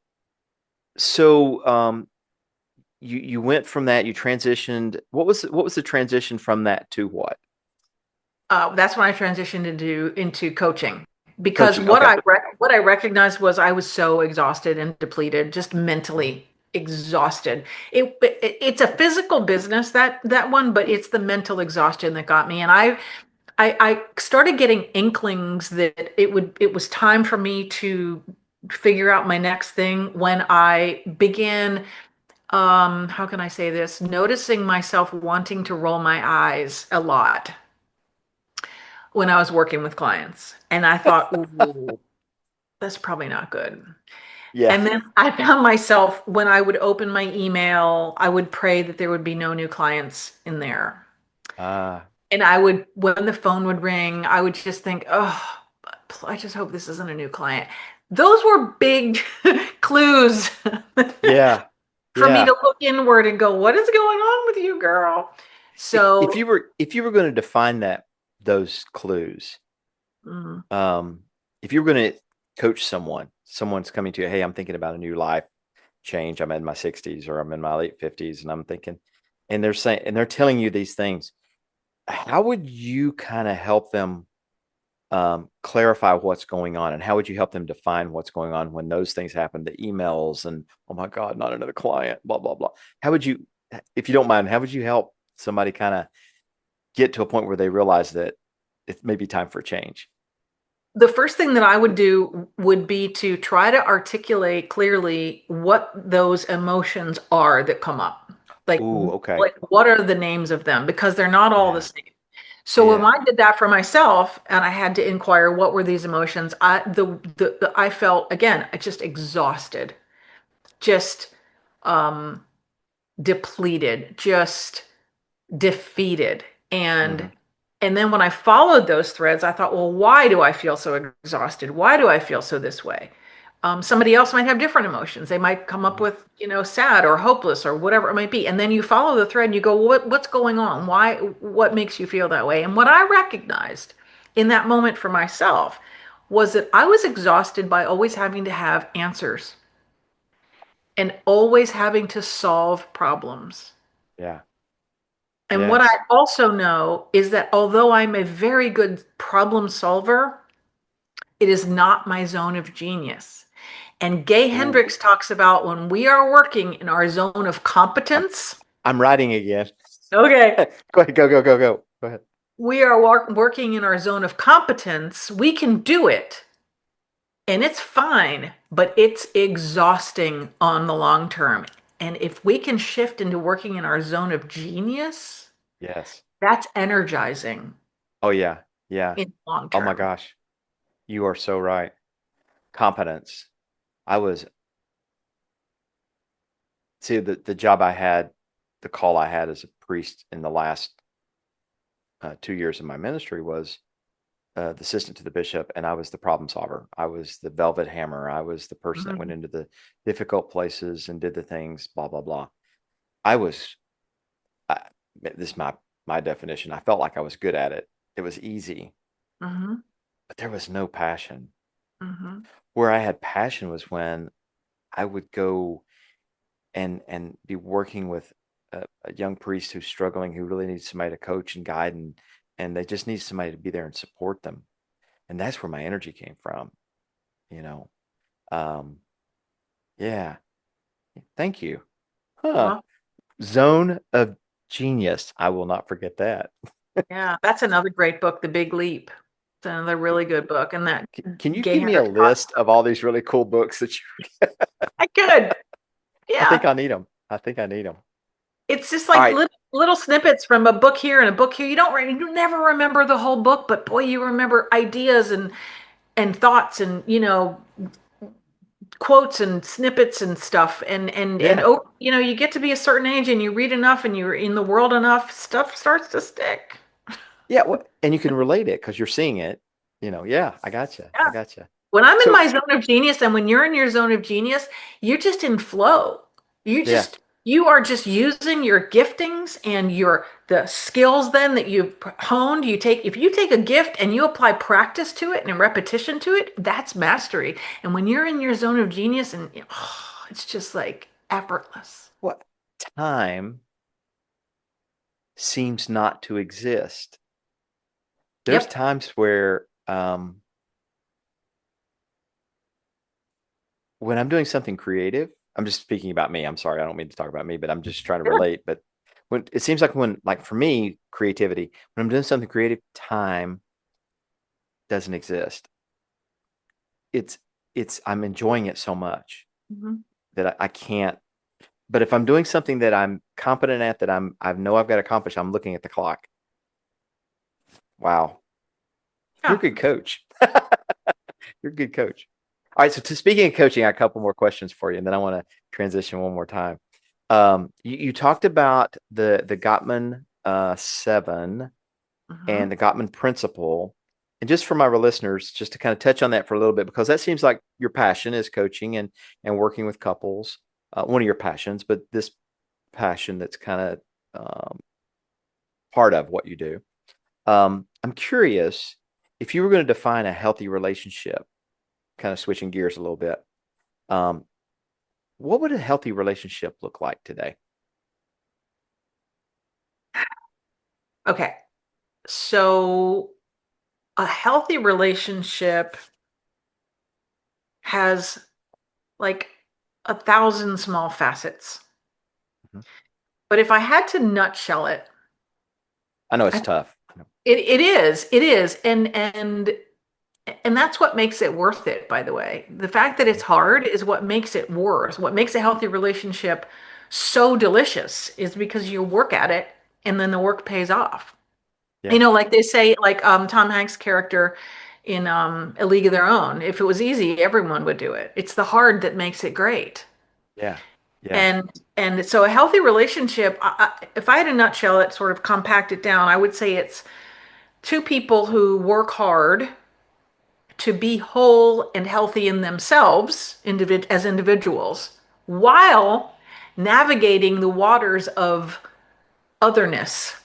so you went from that. You transitioned. What was the transition from that to what? That's when I transitioned into coaching because Coaching. Okay. what I recognized was I was so exhausted and depleted, just mentally exhausted. It's a physical business that one, but it's the mental exhaustion that got me. And I started getting inklings that it was time for me to figure out my next thing when I began how can I say this? Noticing myself wanting to roll my eyes a lot when I was working with clients. And I thought, ooh, that's probably not good. Yeah. And then I found myself when I would open my email, I would pray that there would be no new clients in there. Ah. And I would, when the phone would ring, I would just think, oh, I just hope this isn't a new client. Those were big clues Yeah. for me Yeah. to look inward and go, what is going on with you, girl? If So, you were going to define those clues, mm, um, if you were going to coach someone's coming to you, hey, I'm thinking about a new life change. I'm in my 60s or I'm in my late 50s, and I'm thinking, and they're telling you these things. How would you kind of help them clarify what's going on, and how would you help them define what's going on when those things happen? The emails and oh my God, not another client, blah blah blah. How would you, if you don't mind, how would you help somebody kind of get to a point where they realize that it may be time for change? the first thing that I would do would be to try to articulate clearly what those emotions are that come up. Like, Ooh, okay. like what are the names of them? Because they're not all the Yeah, same. So when yeah. I did that for myself and I had to inquire what were these emotions, I felt again just exhausted, just um depleted, just defeated. Hmm. And then when I followed those threads, I thought, well, why do I feel so exhausted? Why do I feel so this way? Somebody else might have different emotions. They might come up with, sad or hopeless or whatever it might be. And then you follow the thread and you go, well, what's going on? What makes you feel that way? And what I recognized in that moment for myself was that I was exhausted by always having to have answers and always having to solve problems. Yeah. And what I Yes. also know is that although I'm a very good problem solver, it is not my zone of genius. And Gay Ooh. Hendricks talks about when we are working in our zone of I'm competence. I'm writing again. Okay. Go ahead, go. Go ahead. We are working in our zone of competence. We can do it and it's fine, but it's exhausting on the long term. And if we can shift into working in our zone of genius, Yes. that's energizing Oh yeah. Yeah. in long Oh my term. gosh. You are so right. Competence. I was See the job I had, the call I had as a priest in the last 2 years of my ministry was the assistant to the bishop, and I was the problem solver. I was the velvet hammer. I was the person that went Mhm. into the difficult places and did the things, blah blah blah. I was I, this is my definition. I felt like I was good at it. It was easy, Mhm. but there was no passion. Mhm. Where I had passion was when I would go and be working with a young priest who's struggling, who really needs somebody to coach and guide, and they just need somebody to be there and support them. And that's where my energy came from, you know. Um, yeah, thank you. Huh. Well, Zone of Genius. I will not forget that. yeah, that's another great book, The Big Leap. It's another really good book, and that Can you Gay give me a Hendricks talks. list of all these really cool books that you? I could, I think yeah. I need them. I think I need them. It's just All like right. little snippets from a book here and a book here. You never remember the whole book, but boy, you remember ideas and thoughts and quotes and snippets and stuff. And Yeah. oh, you get to be a certain age and you read enough and you're in the world enough, stuff starts to stick. Yeah, and you can relate it because you're seeing it. Yeah, I gotcha. I Yeah. gotcha. When I'm in So my zone of genius, and when you're in your zone of genius, you're just in flow. yeah, You are just using your giftings and the skills then that you've honed. If you take a gift and you apply practice to it and repetition to it, that's mastery. And when you're in your zone of genius, and it's just like effortless. what time seems not to exist. There's Yep. times where when I'm doing something creative, I'm just speaking about me. I'm sorry, I don't mean to talk about me, but I'm just trying to Sure. relate. But when it seems like for me, creativity, when I'm doing something creative, time doesn't exist. It's I'm enjoying it so much Mhm. that I can't. But if I'm doing something that I'm competent at, that I know I've got to accomplish, I'm looking at the clock. Wow, you're a Yeah. good coach. You're a good coach. All right. So to speaking of coaching, I have a couple more questions for you, and then I want to transition one more time. You talked about the Gottman 7 and Mhm. the Gottman principle. And just for my listeners, just to kind of touch on that for a little bit, because that seems like your passion is coaching and working with couples, one of your passions, but this passion that's kind of part of what you do. I'm curious if you were going to define a healthy relationship, kind of switching gears a little bit. Um, what would a healthy relationship look like today? Okay. So a healthy relationship has like 1,000 small facets. Mhm. But if I had to nutshell it, I know it's I, tough. it is, and that's what makes it worth it. By the way, the fact that it's Mhm. hard is what makes it worse. What makes a healthy relationship so delicious is because you work at it, and then the work pays off. Yeah, Like they say, like Tom Hanks' character in A League of Their Own. If it was easy, everyone would do it. It's the hard that makes it great. yeah, yeah. And and so a healthy relationship, if I had to nutshell it, sort of compact it down, I would say it's two people who work hard to be whole and healthy in themselves, as individuals, while navigating the waters of otherness.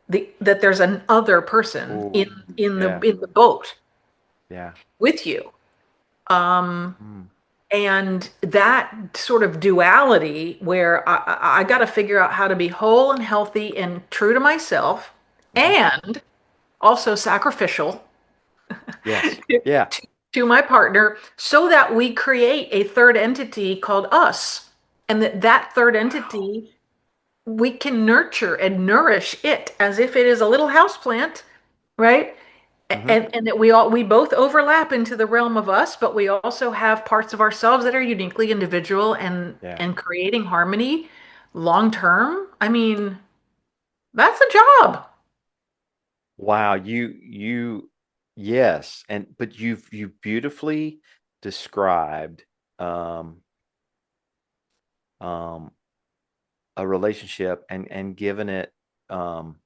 That there's an other person in Oh, in the yeah, in the boat yeah. with you. Um, Mm, and that sort of duality where I got to figure out how to be whole and healthy and true to myself mhm. and also sacrificial Yes. to, Yeah. to my partner so that we create a third entity called us. And that third Wow. entity, we can nurture and nourish it as if it is a little house plant, right? Hmm. And that we both overlap into the realm of us, but we also have parts of ourselves that are uniquely individual Yeah. and creating harmony long term. I mean, that's a job. Wow. Yes. But you beautifully described um, um, a relationship and given it um,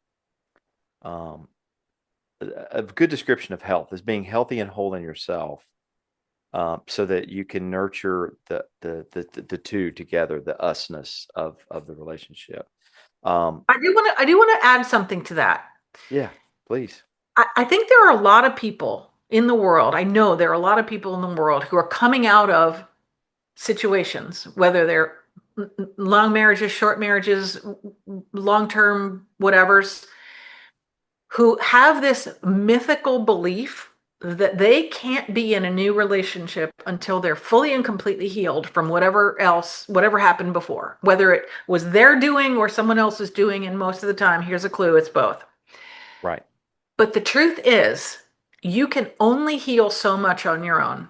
um, a good description of health as being healthy and whole in yourself, so that you can nurture the two together, the usness of the relationship. Um, I do want to add something to that. yeah, please. I think there are a lot of people in the world. I know there are a lot of people in the world who are coming out of situations, whether they're long marriages, short marriages, long term whatevers, who have this mythical belief that they can't be in a new relationship until they're fully and completely healed from whatever happened before, whether it was their doing or someone else's doing. And most of the time, here's a clue, it's both. Right. But the truth is, you can only heal so much on your own.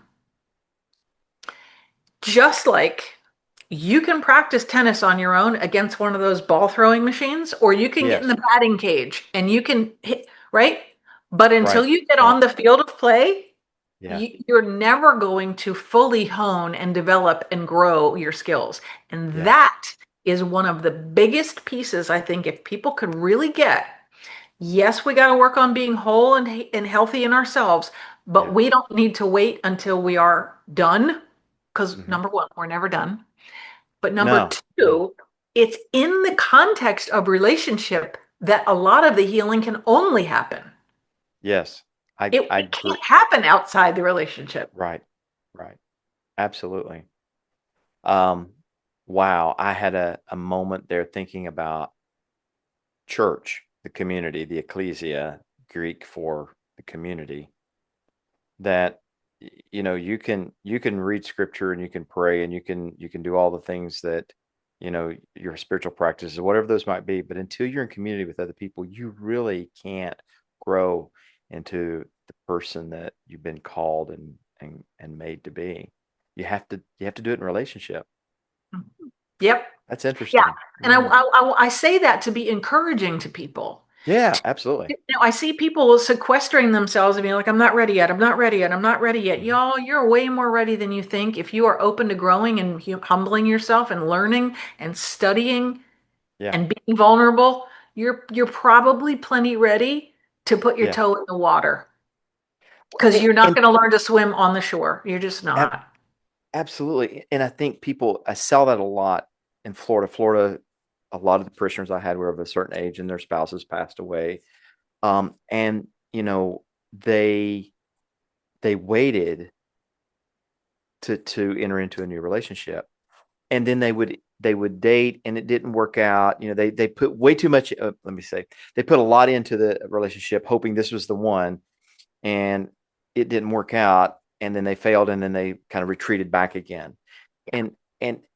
Just like you can practice tennis on your own against one of those ball throwing machines, or you can get in Yes. the batting cage and you can hit, right? But until Right. you get Right. on the field of play, Yeah. you're never going to fully hone and develop and grow your skills. And Yeah. that is one of the biggest pieces, I think, if people could really get. yes, we got to work on being whole and healthy in ourselves, but Yeah. we don't need to wait until we are done. Because Hmm. number one, we're never done. But number No, no. two, it's in the context of relationship that a lot of the healing can only happen. Yes. I It agree. can't happen outside the relationship. Right. Right. Absolutely. Um, wow. I had a moment there thinking about church, the community, the ecclesia, Greek for the community, that you can read scripture and you can pray and you can do all the things that your spiritual practices, whatever those might be, but until you're in community with other people, you really can't grow into the person that you've been called and made to be. You have to do it in relationship. Yep. That's Yeah. interesting. And I, Yeah. I say that to be encouraging to people. Yeah, absolutely. I see people sequestering themselves and being like, I'm not ready yet. I'm not ready yet. I'm not ready yet. Mhm. Y'all, you're way more ready than you think. If you are open to growing and humbling yourself and learning and studying Yeah. and being vulnerable, you're probably plenty ready to put your Yeah. toe in the water because you're not And going to learn to swim on the shore. You're just ab- not. absolutely. And I think I sell that a lot in Florida. Florida, a lot of the parishioners I had were of a certain age and their spouses passed away. And they they waited to enter into a new relationship. And then they would date and it didn't work out. They put way too much, let me say, they put a lot into the relationship hoping this was the one, and it didn't work out, and then they failed, and then they kind of retreated back again. And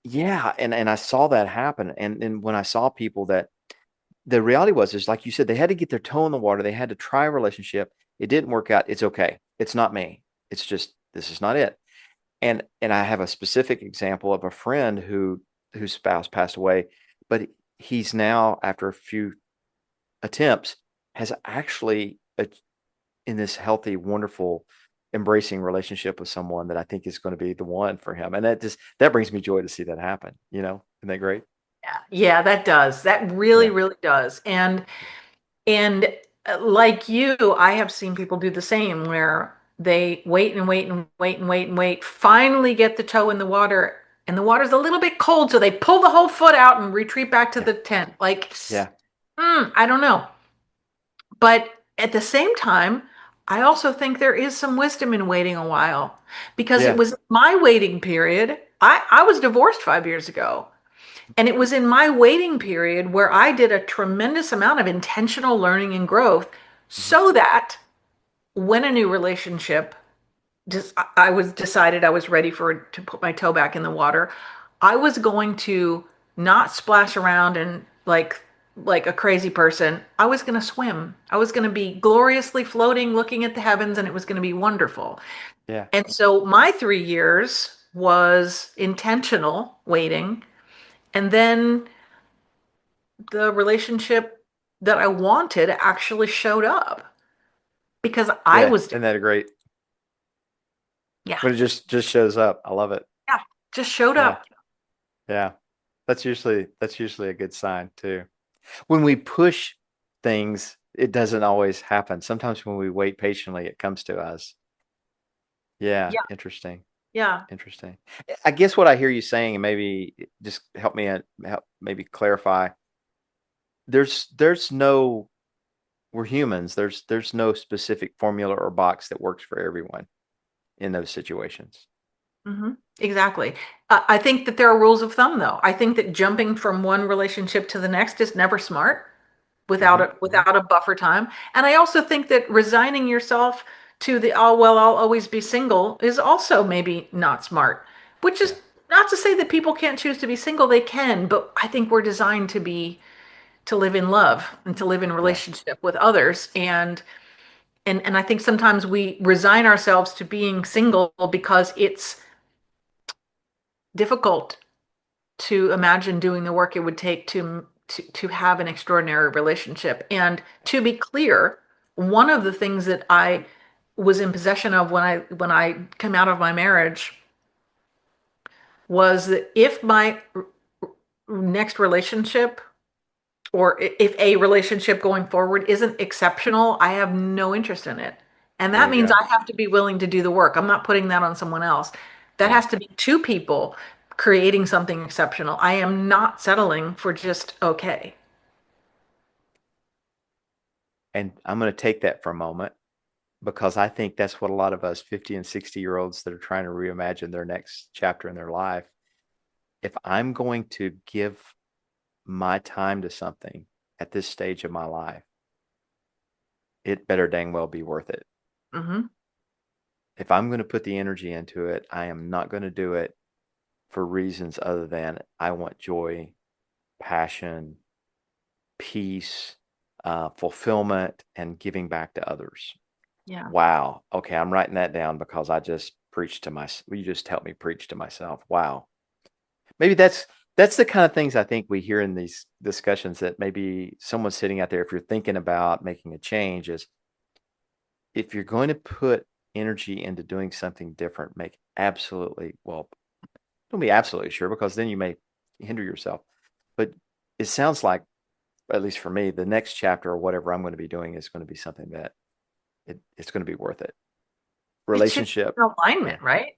yeah, and I saw that happen. And when I saw people, that the reality was, is like you said, they had to get their toe in the water. They had to try a relationship. It didn't work out. It's okay. It's not me. It's just, this is not it. And I have a specific example of a friend whose spouse passed away, but he's now, after a few attempts, has actually in this healthy, wonderful, embracing relationship with someone that I think is going to be the one for him. And that brings me joy to see that happen. Isn't that great? Yeah, yeah, that does. That really, Yeah. really does. And like you, I have seen people do the same where they wait and wait and wait and wait and wait, finally get the toe in the water, and the water's a little bit cold, so they pull the whole foot out and retreat back to Yeah. the tent. Like, Yeah. I don't know. But at the same time, I also think there is some wisdom in waiting a while because it Yeah. was my waiting period. I was divorced 5 years ago. And it was in my waiting period where I did a tremendous amount of intentional learning and growth Mhm. so that when a new relationship just I was decided I was ready for to put my toe back in the water, I was going to not splash around and like a crazy person. I was going to swim. I was going to be gloriously floating looking at the heavens and it was going to be wonderful. Yeah. And so my 3 years was intentional waiting, and then the relationship that I wanted actually showed up because I Yeah. was, Isn't that great? yeah, When it just shows up. I love it. yeah, just showed Yeah. up. Yeah. That's usually a good sign too. When we push things, it doesn't always happen. Sometimes when we wait patiently, it comes to us. Yeah, Yeah, interesting. yeah. Interesting. I guess what I hear you saying, and maybe just help maybe clarify. There's no We're humans. There's no specific formula or box that works for everyone in those situations. Exactly. I think that there are rules of thumb, though. I think that jumping from one relationship to the next is never smart Hmm. Hmm. without a buffer time. And I also think that resigning yourself to the oh well, I'll always be single is also maybe not smart. Which is Yeah. not to say that people can't choose to be single. They can, but I think we're designed to live in love and to live in Yeah. relationship with others. And I think sometimes we resign ourselves to being single because it's difficult to imagine doing the work it would take to have an extraordinary relationship. And to be clear, one of the things that I was in possession of when I came out of my marriage was that if my next relationship or if a relationship going forward isn't exceptional, I have no interest in it. And There that you means go. I have to be willing to do the work. I'm not putting that on someone else. That Yeah. has to be two people creating something exceptional. I am not settling for just okay. And I'm going to take that for a moment because I think that's what a lot of us 50 and 60-year-olds that are trying to reimagine their next chapter in their life. If I'm going to give my time to something at this stage of my life, it better dang well be worth it. Hmm. If I'm going to put the energy into it, I am not going to do it for reasons other than I want joy, passion, peace, fulfillment, and giving back to others. Yeah. Wow. Okay, I'm writing that down because I just preached to myself. You just helped me preach to myself. Wow. Maybe that's the kind of things I think we hear in these discussions that maybe someone sitting out there, if you're thinking about making a change, is if you're going to put energy into doing something different, make absolutely, well, don't be absolutely sure because then you may hinder yourself. But it sounds like, at least for me, the next chapter or whatever I'm going to be doing is going to be something that it's going to be worth it. It should Relationship. be an Yeah. alignment, right?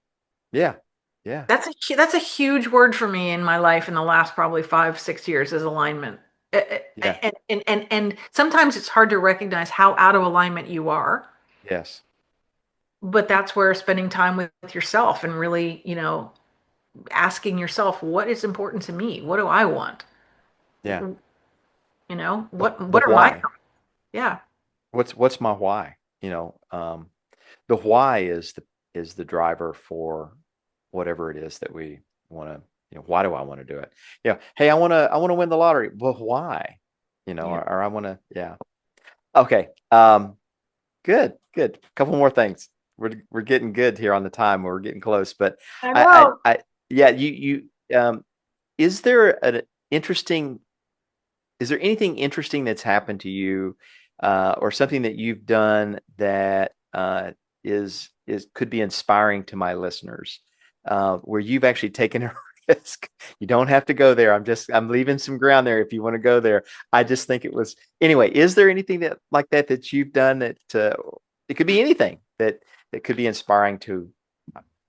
Yeah. Yeah. That's a huge word for me in my life in the last probably 5, 6 years is alignment. Yeah. And sometimes it's hard to recognize how out of alignment you are, Yes. but that's where spending time with yourself and really, asking yourself, what is important to me? What do I want? Yeah. What The are my, why. yeah, What's my why? The why is the driver for whatever it is that we want to, why do I want to do it? Yeah. Hey, I want to win the lottery. Well, why? yeah. Or I want to, yeah. Okay. Good, good. Couple more things. We're getting good here on the time. We're getting close, but I I, know. I, I yeah, is there an interesting is there anything interesting that's happened to you, or something that you've done that is could be inspiring to my listeners, where you've actually taken a risk? You don't have to go there. I'm leaving some ground there if you want to go there. I just think it was anyway. Is there anything that like that you've done that it could be anything that could be inspiring to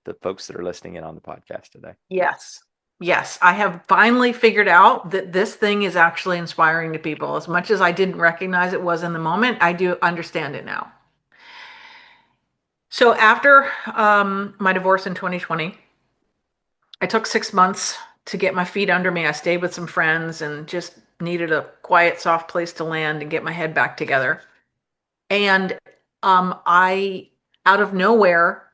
the folks that are listening in on the podcast today? Yes. Yes, I have finally figured out that this thing is actually inspiring to people. As much as I didn't recognize it was in the moment, I do understand it now. So after my divorce in 2020, I took 6 months to get my feet under me. I stayed with some friends and just needed a quiet, soft place to land and get my head back together. And I, out of nowhere,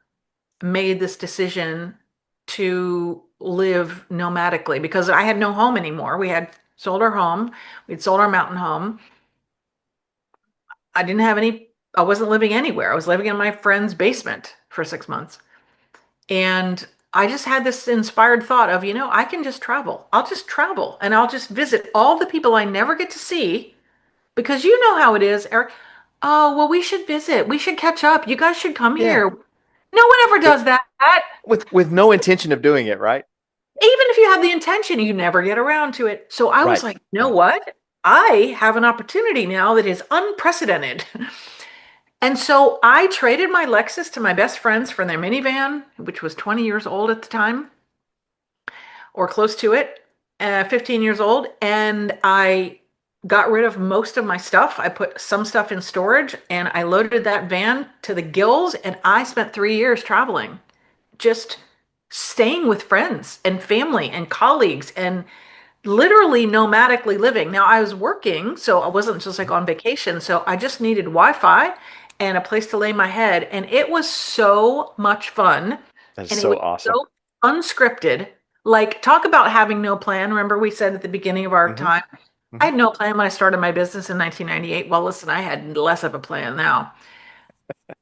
made this decision to live nomadically because I had no home anymore. We had sold our home, we'd sold our mountain home. I didn't have any, I wasn't living anywhere. I was living in my friend's basement for 6 months. And I just had this inspired thought of, I can just travel. I'll just travel and I'll just visit all the people I never get to see because you know how it is, Eric. Oh, well, we should visit. We should catch up. You guys should come Yeah, here. No one ever with does that. with no intention of doing it, right? Even if you have the intention, you never get around to it. So I was Right, like, you know right. what? I have an opportunity now that is unprecedented. And so I traded my Lexus to my best friends for their minivan, which was 20 years old at the time, or close to it, 15 years old. And I got rid of most of my stuff. I put some stuff in storage and I loaded that van to the gills. And I spent 3 years traveling, just staying with friends and family and colleagues and literally nomadically living. Now I was working, so I wasn't just like on vacation. So I just needed Wi-Fi and a place to lay my head. And it was so much fun. That's And it was so awesome. so unscripted. Like, talk about having no plan. Remember, we said at the beginning of our Hmm. time, I Hmm. had no plan when I started my business in 1998. Well, listen, I had less of a plan now.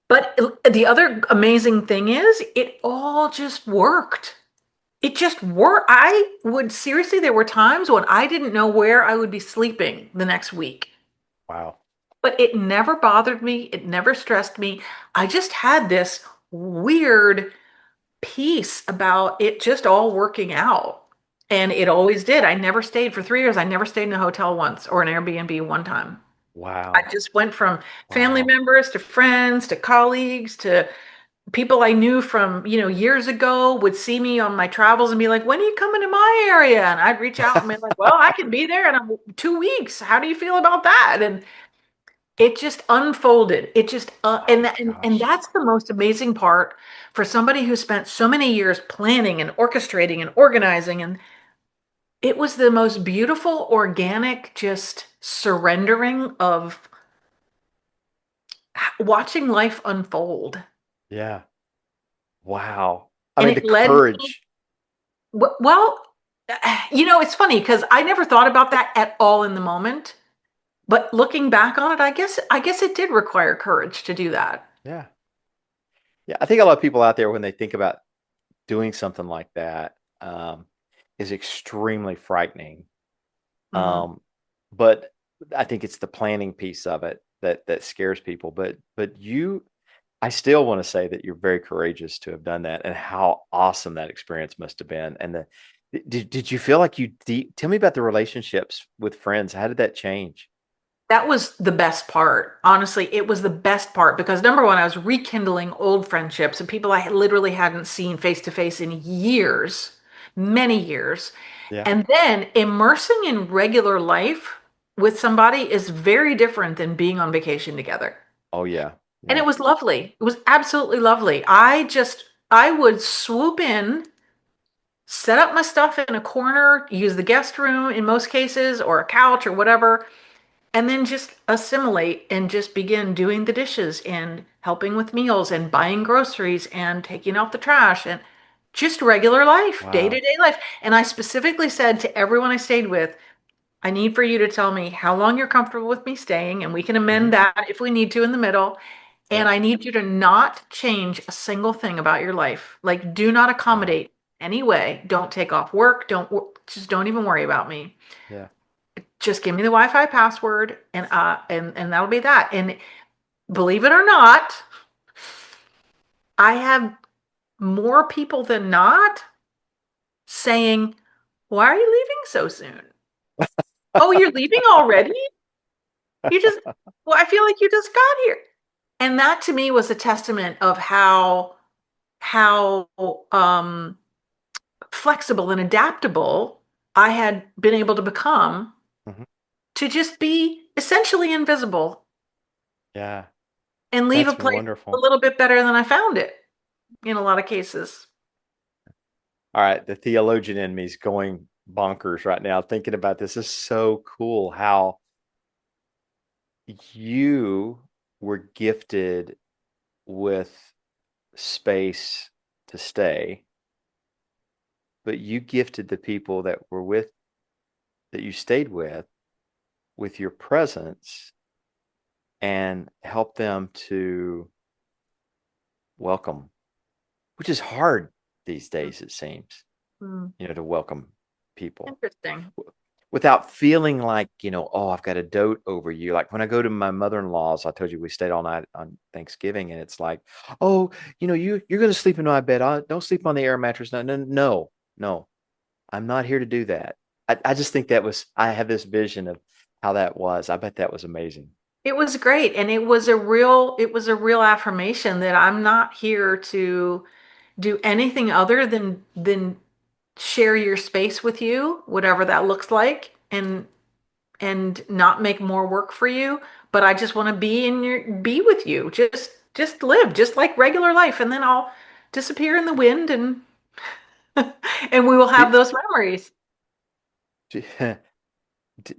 But the other amazing thing is, it all just worked. It just worked. I would seriously, there were times when I didn't know where I would be sleeping the next week, Wow. but it never bothered me. It never stressed me. I just had this weird peace about it just all working out. And it always did. I never stayed for 3 years. I never stayed in a hotel once or an Airbnb one time. I Wow. just went from family Wow. members to friends to colleagues to people I knew from, years ago would see me on my travels and be like, when are you coming to my area? And I'd reach out and be like, well, I can be there in 2 weeks. How do you feel about that? And it just unfolded. It just, Oh my and gosh. that's the most amazing part for somebody who spent so many years planning and orchestrating and organizing. And it was the most beautiful, organic, just surrendering of watching life unfold. Yeah. Wow. I And mean, the it led me, courage. well, it's funny because I never thought about that at all in the moment. But looking back on it, I guess it did require courage to do that. Yeah. Yeah. I think a lot of people out there, when they think about doing something like that, is extremely frightening. Mhm. Um, but I think it's the planning piece of it that scares people. But I still want to say that you're very courageous to have done that, and how awesome that experience must have been. And did you feel like tell me about the relationships with friends? How did that change? That was the best part. Honestly, it was the best part because number one, I was rekindling old friendships and people I literally hadn't seen face to face in years, many years. Yeah. And then immersing in regular life with somebody is very different than being on vacation together. Oh yeah. And Yeah. it was lovely. It was absolutely lovely. I would swoop in, set up my stuff in a corner, use the guest room in most cases, or a couch or whatever, and then just assimilate and just begin doing the dishes and helping with meals and buying groceries and taking out the trash and just regular life, day to Wow. day life. And I specifically said to everyone I stayed with, I need for you to tell me how long you're comfortable with me staying, and we can Hmm. amend that if we need to in the middle. And Yep. I need you to not change a single thing about your life. Like, do not Wow. accommodate any way. Don't take off work. Just don't even worry about me. Yeah. Just give me the Wi-Fi password, and that'll be that. And believe it or not, I have more people than not saying, "Why are you leaving so soon? Oh, you're leaving already? You just, well, I feel like you just got here." And that to me was a testament of how flexible and adaptable I had been able to become Hmm. to just be essentially invisible Yeah. and leave a That's place a wonderful. little bit better than I found it in a lot of cases. All right, the theologian in me is going bonkers right now thinking about this. This is so cool how you were gifted with space to stay, but you gifted the people that you stayed with your presence, and helped them to welcome, which is hard these days, it seems, Mm, to welcome people interesting. without feeling like, oh, I've got to dote over you. Like when I go to my mother-in-law's, I told you we stayed all night on Thanksgiving, and it's like, oh, you're going to sleep in my bed. Don't sleep on the air mattress. No, no, no, no. I'm not here to do that. I just think I have this vision of how that was. I bet that was amazing. It was great, and it was a real affirmation that I'm not here to do anything other than share your space with you, whatever that looks like, and not make more work for you, but I just want to be with you. Just live just like regular life, and then I'll disappear in the wind, and and we will Do, have those memories. do, do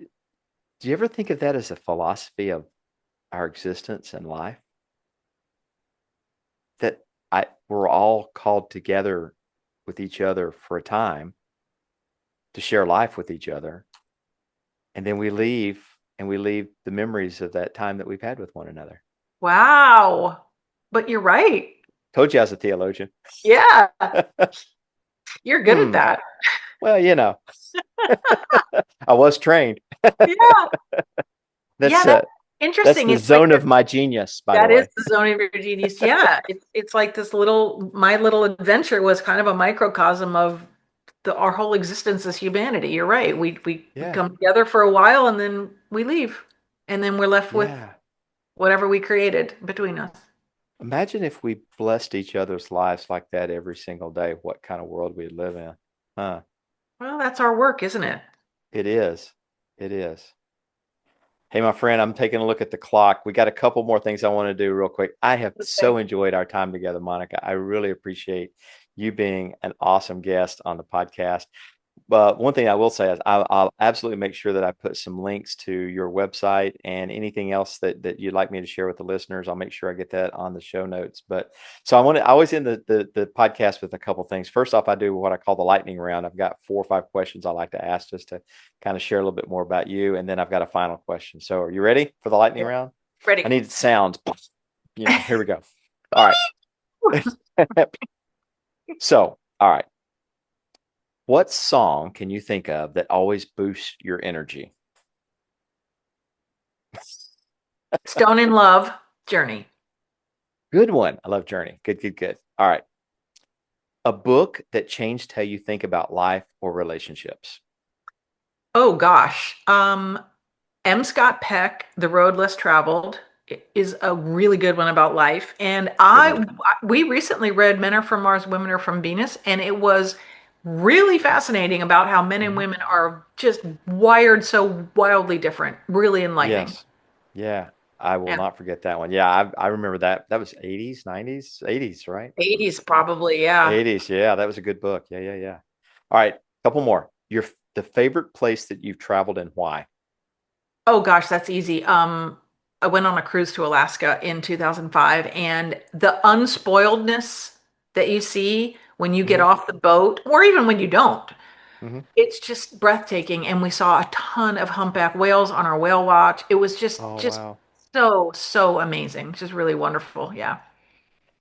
you ever think of that as a philosophy of our existence and life? That we're all called together with each other for a time to share life with each other, and then we leave, and we leave the memories of that time that we've had with one another. Wow. But you're right. Told you I was a theologian. Yeah, you're good at Hmm. that. Well, I was trained. Yeah. Yeah, That's that's uh that's interesting. the It's like zone of my genius, by the that is way. the zone of your genius. Yeah. It's like this my little adventure was kind of a microcosm of our whole existence as humanity. You're right. We Yeah. come together for a while and then we leave. And then we're left with Yeah. whatever we created between us. Imagine if we blessed each other's lives like that every single day, what kind of world we'd live in. Huh. Well, that's our work, isn't it? It is. It is. Hey, my friend, I'm taking a look at the clock. We got a couple more things I want to do real quick. I have so Okay. enjoyed our time together, Monica. I really appreciate you being an awesome guest on the podcast. But one thing I will say is I'll absolutely make sure that I put some links to your website and anything else that you'd like me to share with the listeners. I'll make sure I get that on the show notes. But so I always end the podcast with a couple things. First off, I do what I call the lightning round. I've got 4 or 5 questions I like to ask just to kind of share a little bit more about you. And then I've got a final question. So are you ready for the lightning Yeah. round? I Ready. need sounds. Here we go. All right. So, all right. What song can you think of that always boosts your energy? Stone in Love, Journey. Good one. I love Journey. Good, good, good. All right. A book that changed how you think about life or relationships. Oh gosh. M. Scott Peck, The Road Less Traveled, is a really good one about life. And Good one. we recently read Men Are From Mars, Women Are From Venus, and it was really fascinating about how men and Hmm. women are just wired so wildly different. Really enlightening. Yes. Yeah. I will Yeah. not forget that one. Yeah. I remember that. That was 80s, 90s, 80s, right? 80s probably, yeah. 80s. Yeah. That was a good book. Yeah. Yeah. Yeah. All right. Couple more. The favorite place that you've traveled and why? Oh gosh, that's easy. I went on a cruise to Alaska in 2005, and the unspoiledness that you see when you get Hmm. off the boat, or even when you don't, Hmm. it's just breathtaking. And we saw a ton of humpback whales on our whale watch. It was Oh, just wow. so amazing. Just really wonderful. Yeah.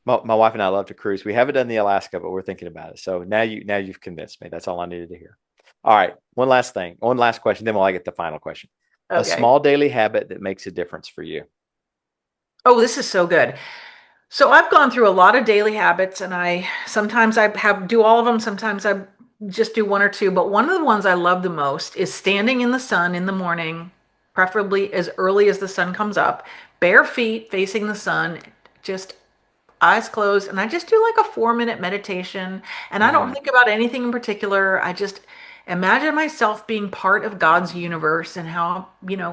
My wife and I love to cruise. We haven't done the Alaska, but we're thinking about it. So now you've convinced me. That's all I needed to hear. All right, one last thing, one last question, then we'll get the final question. A Okay. small daily habit that makes a difference for you. Oh, this is so good. So I've gone through a lot of daily habits, and I sometimes I have do all of them, sometimes I just do one or two, but one of the ones I love the most is standing in the sun in the morning, preferably as early as the sun comes up, bare feet facing the sun, just eyes closed, and I just do like a 4 minute meditation, and I don't Mm, think about anything in particular. I just imagine myself being part of God's universe and how,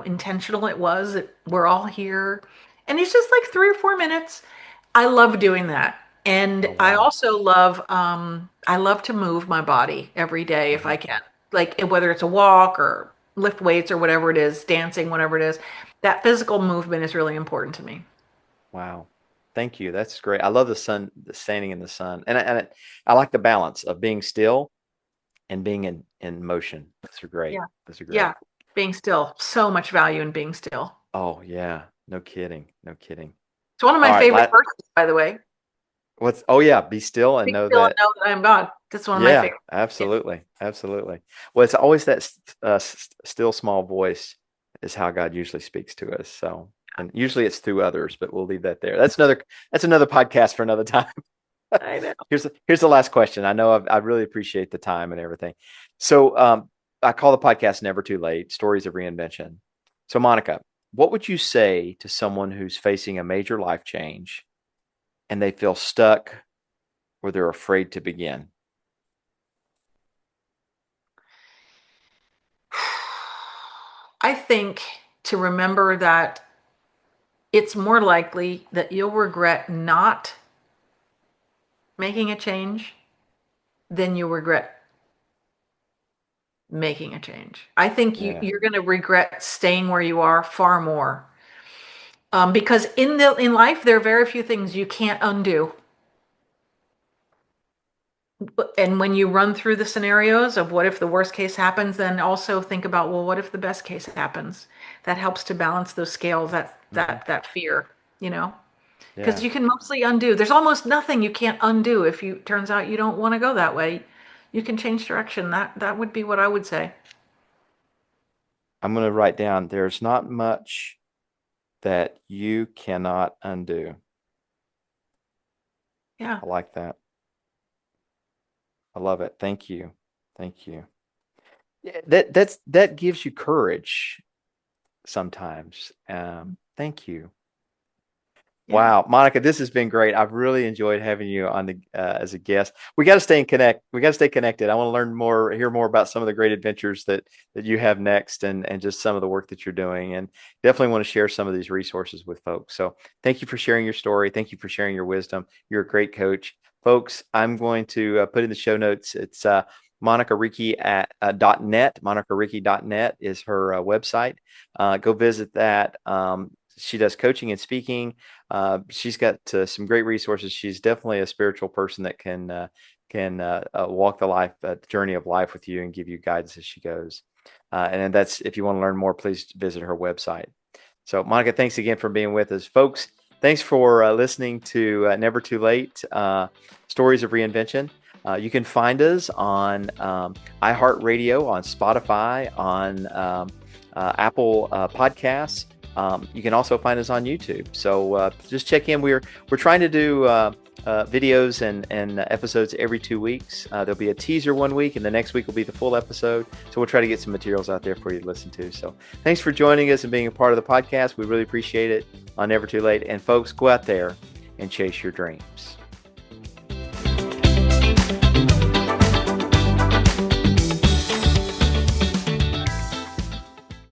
intentional it was that we're all here. And it's just like 3 or 4 minutes. I love doing that. And oh I wow. also I love to move my body every day if Hmm. I can. Like whether it's a walk or lift weights or whatever it is, dancing, whatever it is, that physical movement is really important to me. Wow. Thank you. That's great. I love the sun, the standing in the sun, I like the balance of being still and being in motion. Those are great. Yeah. Those are great. Yeah. Being still. So much value in being still. Oh yeah. No kidding. No kidding. It's one of All my right. favorite verses, by the way. What's oh yeah, be still and Be know still and that. know that I am God. That's one of my Yeah, favorite. Yeah. absolutely. Absolutely. Well, it's always that still small voice is how God usually speaks to us. So, and usually it's through others, but we'll leave that there. That's another podcast for another time. I know. Here's the last question. I know I really appreciate the time and everything. So, I call the podcast Never Too Late, Stories of Reinvention. So, Monica, what would you say to someone who's facing a major life change and they feel stuck or they're afraid to begin? I think to remember that it's more likely that you'll regret not making a change than you regret making a change. I think Yeah. you're going to regret staying where you are far more. Because in life, there are very few things you can't undo. And when you run through the scenarios of what if the worst case happens, then also think about, well, what if the best case happens? That helps to balance those scales, Hmm. that fear, you know? Because Yeah. you can mostly undo. There's almost nothing you can't undo if you turns out you don't want to go that way. You can change direction. That would be what I would say. I'm going to write down there's not much that you cannot undo. Yeah. I like that. I love it. Thank you. Thank you. Yeah, that gives you courage sometimes. Thank you. Yeah. Wow, Monica, this has been great. I've really enjoyed having you on the as a guest. We got to stay in connect. We got to stay connected. I want to learn more, hear more about some of the great adventures that you have next, and just some of the work that you're doing. And definitely want to share some of these resources with folks. So thank you for sharing your story. Thank you for sharing your wisdom. You're a great coach, folks. I'm going to put in the show notes. It's Monica Ricci at .net. MonicaRicci.net is her website. Go visit that. She does coaching and speaking. She's got some great resources. She's definitely a spiritual person that can walk the journey of life with you and give you guidance as she goes. And that's, if you want to learn more, please visit her website. So, Monica, thanks again for being with us, folks. Thanks for listening to Never Too Late, Stories of Reinvention. You can find us on iHeartRadio, on Spotify, on Apple Podcasts. You can also find us on YouTube. So just check in. We're trying to do videos and episodes every 2 weeks. There'll be a teaser one week, and the next week will be the full episode. So we'll try to get some materials out there for you to listen to. So thanks for joining us and being a part of the podcast. We really appreciate it on Never Too Late. And folks, go out there and chase your dreams.